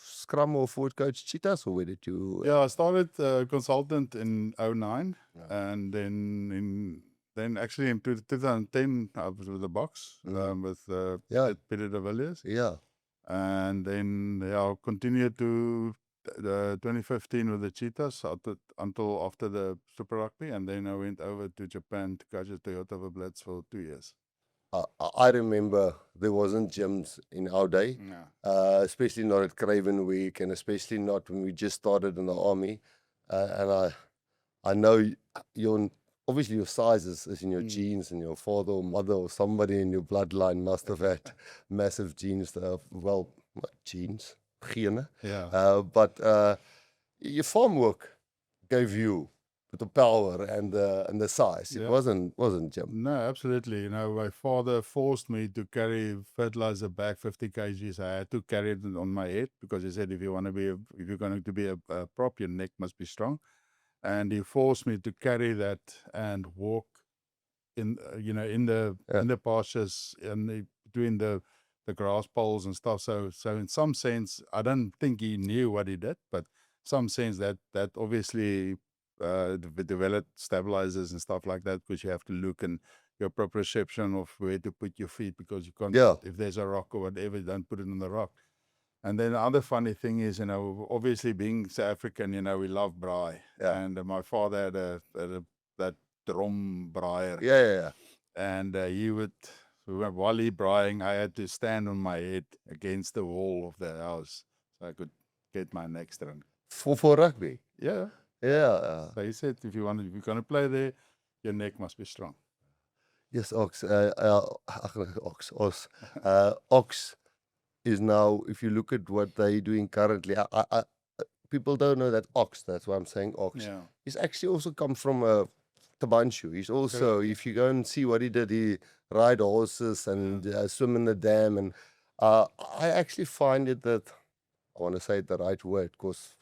scrum or forward coach Cheetahs, or where did you? Yeah, I started consultant in 2009, and then actually in 2010 I was with the box with Peter de Villiers. Yeah. And then I continued to 2015 with the Cheetahs until after the Super Rugby, and then I went over to Japan to coach at Toyota Blitz for 2 years. I remember there wasn't gyms in our day, especially not at Craven Week, and especially not when we just started in the army. And I know obviously your size is in your genes, and your father or mother or somebody in your bloodline must have had massive genes. Genes, gene. Yeah. But your farm work gave you the power and the size. It wasn't gym. No, absolutely. My father forced me to carry fertilizer bag 50 kgs. I had to carry it on my head because he said if you're going to be a prop, your neck must be strong. And he forced me to carry that and walk in the pastures and between the grass poles and stuff. So in some sense, I don't think he knew what he did, but some sense that obviously developed stabilizers and stuff like that, because you have to look and your proprioception of where to put your feet, because you can't, if there's a rock or whatever, don't put it on the rock. And then the other funny thing is, obviously being South African, we love braai. And my father had that drum braaier. Yeah. And while he braaiing, I had to stand on my head against the wall of the house so I could get my neck strong. For rugby? Yeah. Yeah. So he said, if you're going to play there, your neck must be strong. Yes, Ox. Ox is now, if you look at what they're doing currently, people don't know that Ox, that's why I'm saying Ox. Yeah. He's actually also come from Tabanshu. He's also, if you go and see what he did, he ride horses and swim in the dam. And I actually find it that, I want to say the right word, because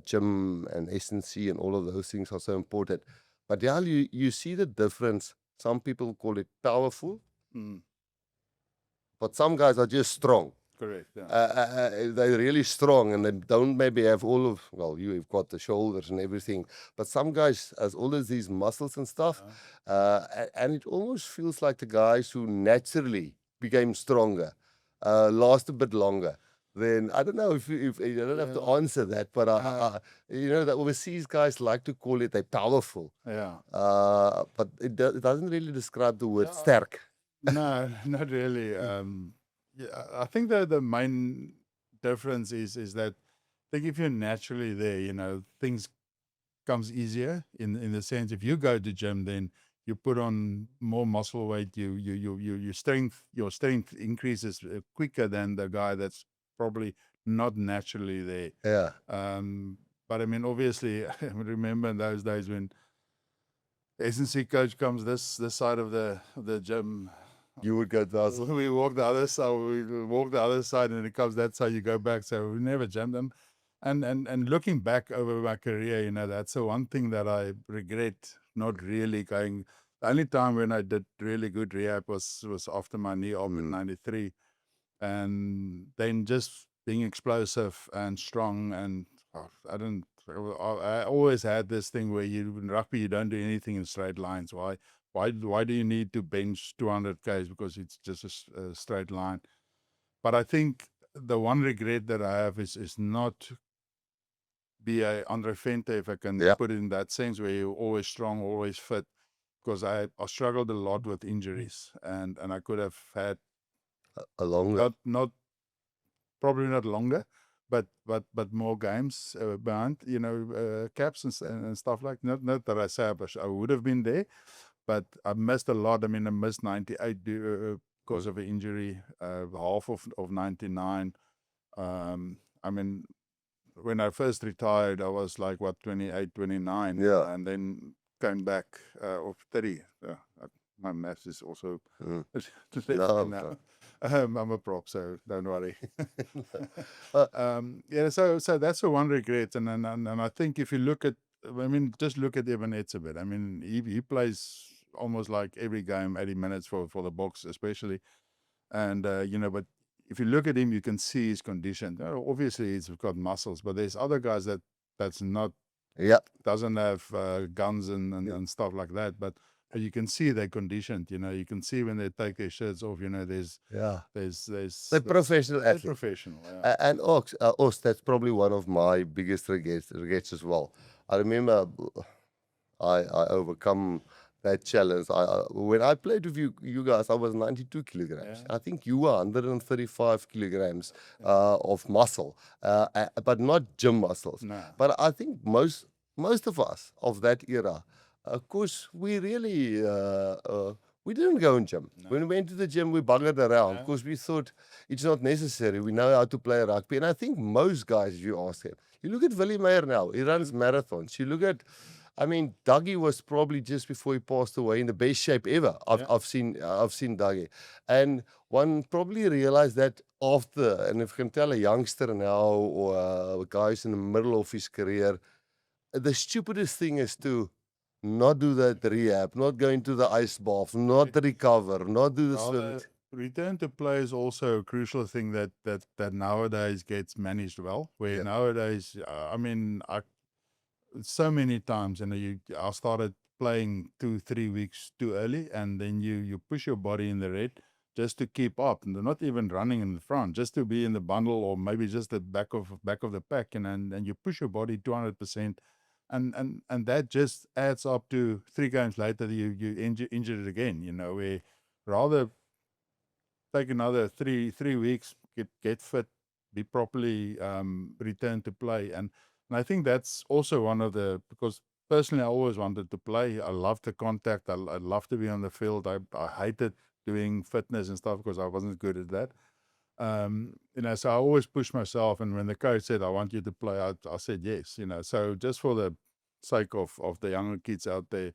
gym and S&C and all of those things are so important. But yeah, you see the difference. Some people call it powerful, but some guys are just strong. Correct. Yeah. They're really strong, and they don't maybe have you've got the shoulders and everything, but some guys has all of these muscles and stuff, and it almost feels like the guys who naturally became stronger last a bit longer. then I don't know if you don't have to Yeah. answer that, but the overseas guys like to call it a powerful. Yeah. But it doesn't really describe the word Yeah. sterk. No, not really. Yeah, I think the main difference is that I think if you're naturally there, things comes easier in the sense if you go to gym, then you put on more muscle weight, your strength increases quicker than the guy that's probably not naturally there. Yeah, But I mean, obviously, I remember in those days when S&C coach comes this side of the gym. you would go to us. We walk the other side. We walk the other side, and it comes that side. You go back. So we never jammed them. And looking back over my career, that's the one thing that I regret not really going. The only time when I did really good rehab was after my knee op in '93, and then just being explosive and strong. And I always had this thing where in rugby you don't do anything in straight lines. Why do you need to bench 200 k's because it's just a straight line? But I think the one regret that I have is not be a Andre Fente, if I can Yeah. put it in that sense, where you're always strong, always fit. Because I struggled a lot with injuries, and I could have had A longer. not probably not longer, but more games behind, caps and stuff like. Not that I say I would have been there, but I missed a lot. I mean, I missed 98 because of an injury, half of 99. I mean, when I first retired, I was like, 28, 29. Yeah. And then came back of 30. My maths is also No, now. I'm a prop, so don't worry. Uh, Yeah, so that's the one regret. And I think if you look at, just look at Evan Etzebeth. I mean, he plays almost like every game, 80 minutes for the Boks especially. And, but if you look at him, you can see his condition. Obviously, he's got muscles, but there's other guys that's not, yeah. doesn't have guns and stuff like that. But you can see they're conditioned. You can see when they take their shirts off. There's Yeah. there's They're professional they're athletes. professional. Yeah. And Ox, that's probably one of my biggest regrets as well. I remember I overcome that challenge. When I played with you guys, I was 92 kilograms. Yeah. I think you were 135 kilograms of muscle, but not gym muscles. No. But I think most of us of that era, of course, we really we didn't go in gym. No. When we went to the gym, we buggered around Yeah. because we thought it's not necessary. We know how to play rugby, and I think most guys, if you ask them, you look at Willie Meyer now. He runs marathons. You look at, I mean, Dougie was probably just before he passed away in the best shape ever. I've seen Dougie, and one probably realized that after. And if you can tell a youngster now or a guy who's in the middle of his career, the stupidest thing is to not do that rehab, not go into the ice bath, not recover, not do the swim. Return to play is also a crucial thing that nowadays gets managed well. Where Yeah. nowadays, so many times, I started playing 2-3 weeks too early, and then you push your body in the red just to keep up, and they're not even running in the front, just to be in the bundle or maybe just the back of the pack, and you push your body 200%. And that just adds up to 3 games later you injured it again. Where rather take another three weeks, get fit, be properly return to play, and I think that's also one of because personally I always wanted to play. I love the contact. I love to be on the field. I hated doing fitness and stuff because I wasn't good at that. So I always pushed myself, and when the coach said I want you to play, I said yes. So just for the sake of the younger kids out there,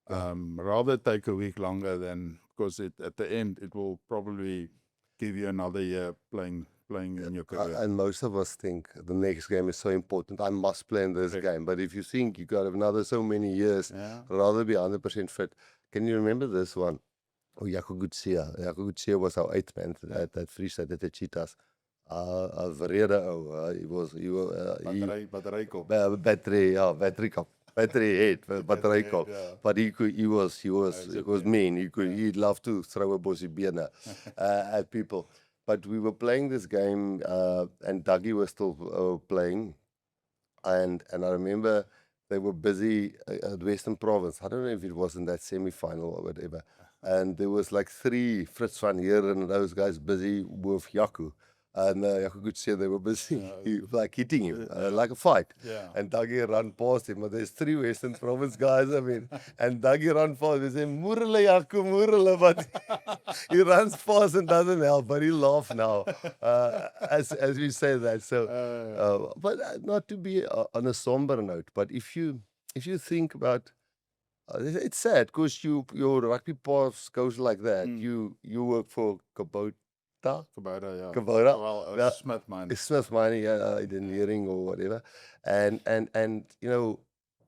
rather take a week longer than, because at the end it will probably give you another year playing in your career. And most of us think the next game is so important. I must play in this game. But if you think you got another so many years, Yeah. rather be 100% fit. Can you remember this one? Oh, Jaco Gutsia was our 8th man at that Free State at the Cheetahs. He was battery cop. Battery head, battery cop. Yeah. But he was mean. He'd love to throw a bossy beer at people. but we were playing this game, and Dougie was still playing, and I remember they were busy at Western Province. I don't know if it was in that semi-final or whatever. And there was like three Fritz van Heer and those guys busy with Jaco. And Jaco could see they were busy like hitting him, like a fight. Yeah. And Dougie ran past him. But there's three Western Province guys, I mean. And Dougie ran past. They say, Moerele, Jaco, Moerele. But he runs past and doesn't help. But he laughs now as we say that. So, but not to be on a somber note. But if you think about, it's sad because your rugby path goes like that. You work for Kubota, Kubota, yeah. Kubota, Well, Smith mine. Smith Money, engineering or whatever, and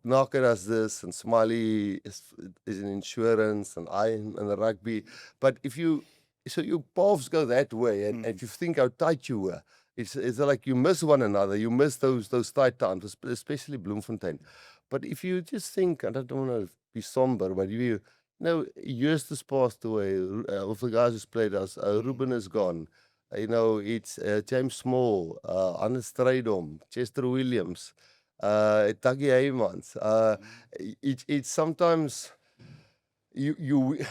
Naka does this, and Smiley is in insurance, and I in the rugby. But so your paths go that way, and if you think how tight you were, it's like you miss one another. You miss those tight times, especially Bloemfontein. But if you just think, and I don't want to be somber, but if you know, Justus passed away, of the guys who's played us, Ruben is gone. It's James Small, Anders Strydom, Chester Williams, Dougie Heymans. It's sometimes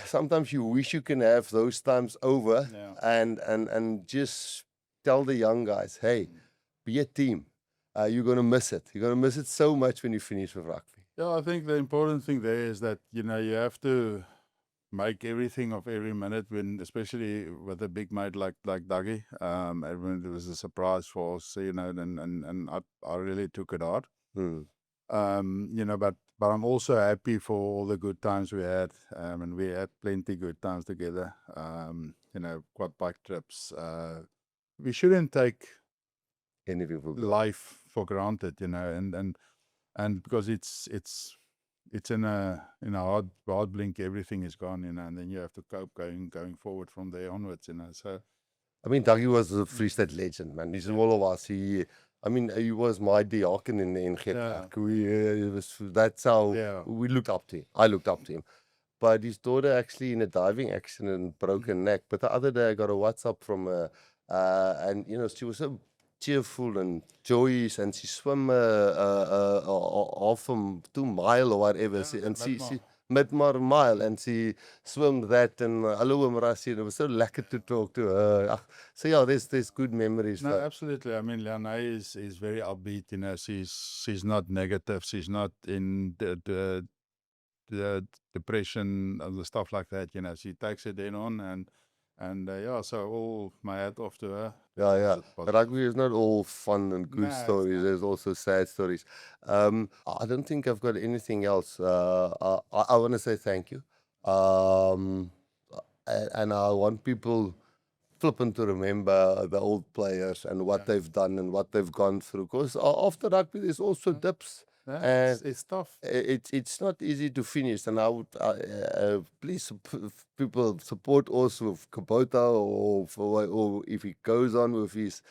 sometimes you wish you can have those times over, and just tell the young guys, hey, be a team. You're gonna miss it. You're gonna miss it so much when you finish with rugby. Yeah, I think the important thing there is that you have to make everything of every minute, especially with a big mate like Dougie. Everyone, it was a surprise for us, and I really took it hard. But I'm also happy for all the good times we had, and we had plenty good times together. Quad bike trips. We shouldn't take anything for life for granted, and because it's in a hard blink, everything is gone, and then you have to cope going forward from there onwards, So I mean, Dougie was a Free State legend, man. He's all of us. He was my diakon in Geertruid. That's how we looked up to him. I looked up to him. But his daughter actually in a diving accident broke her neck. But the other day I got a WhatsApp from her, and she was so cheerful and joyous, and she swam half 2 mile or whatever. She mid-mar mile, and she swam that, and hello, Rassie, and it was so lekker to talk to her. So yeah, there's good memories. No, absolutely. I mean, Leonie is very upbeat. She's not negative. She's not in the depression and the stuff like that. She takes it in on, and so all my hat off to her. Yeah. Rugby is not all fun and good stories. There's also sad stories. I don't think I've got anything else. I want to say thank you. And I want people flippant to remember the old players and what they've done and what they've gone through. Because after rugby, there's also dips. And it's tough. It's not easy to finish, and I would please people support us with Kubota, or if he goes on with his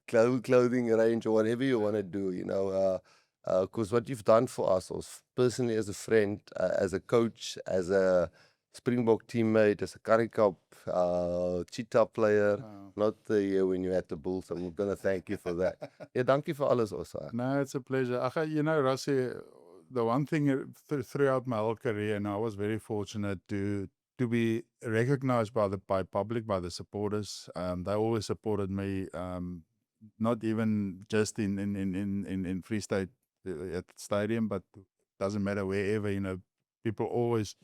clothing range or whatever you want to do, because what you've done for us, personally as a friend, as a coach, as a Springbok teammate, as a Currie Cup cheetah player, not the year when you had the Bulls. I'm going to thank you for that. Thank you for alles also. No, it's a pleasure. Rassie, the one thing throughout my whole career, and I was very fortunate to be recognized by public, by the supporters. They always supported me, not even just in Free State at the stadium, but doesn't matter wherever, people always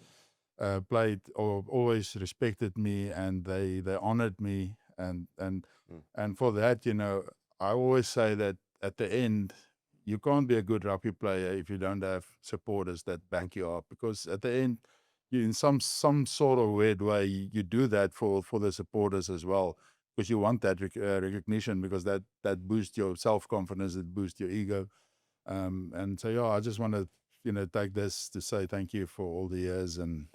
played or always respected me, and they honored me, and for that, I always say that at the end, you can't be a good rugby player if you don't have supporters that back you up, because at the end, you, in some sort of weird way, you do that for the supporters as well, because you want that recognition, because that boosts your self-confidence, it boosts your ego, and so I just want to take this to say thank you for all the years. And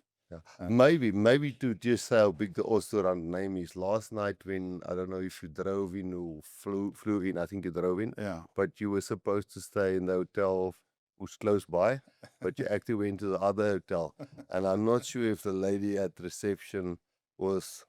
maybe to just say how big the Osterrand name is. Last night, when I don't know if you drove in or flew in, I think you drove in. Yeah. But you were supposed to stay in the hotel who's close by, but you actually went to the other hotel. And I'm not sure if the lady at reception was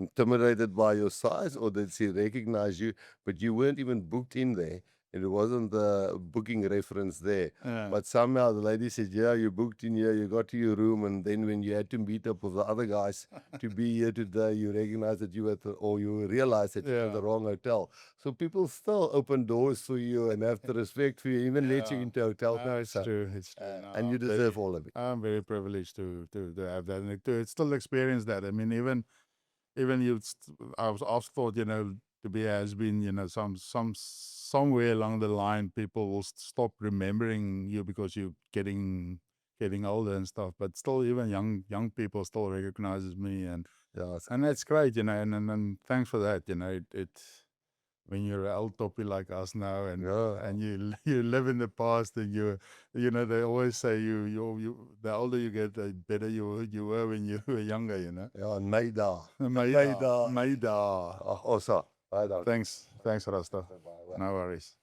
intimidated by your size, or did she recognize you, but you weren't even booked in there? And it wasn't the booking reference there. Yeah. But somehow the lady said, yeah, you booked in here, you got to your room, and then when you had to meet up with the other guys to be here today, you recognized that you were, or you realized that you were at the Yeah. wrong hotel. So people still open doors for you and have the respect for you, even let you Yeah. into hotel. No, it's true. It's true. No, And you I'm deserve very, all of it. I'm very privileged to have that and to still experience that. I mean, even I was thought, to be has been, somewhere along the line, people will stop remembering you because you're getting older and stuff. But still, even young people still recognizes me, and that's great, and thanks for that. When you're an old toppy like us now, and you live in the past, and they always say the older you get, the better you were when you were younger. Ja, Maida. Maida. Awesome. Right on. Thanks, Rasta. Bye-bye. No worries.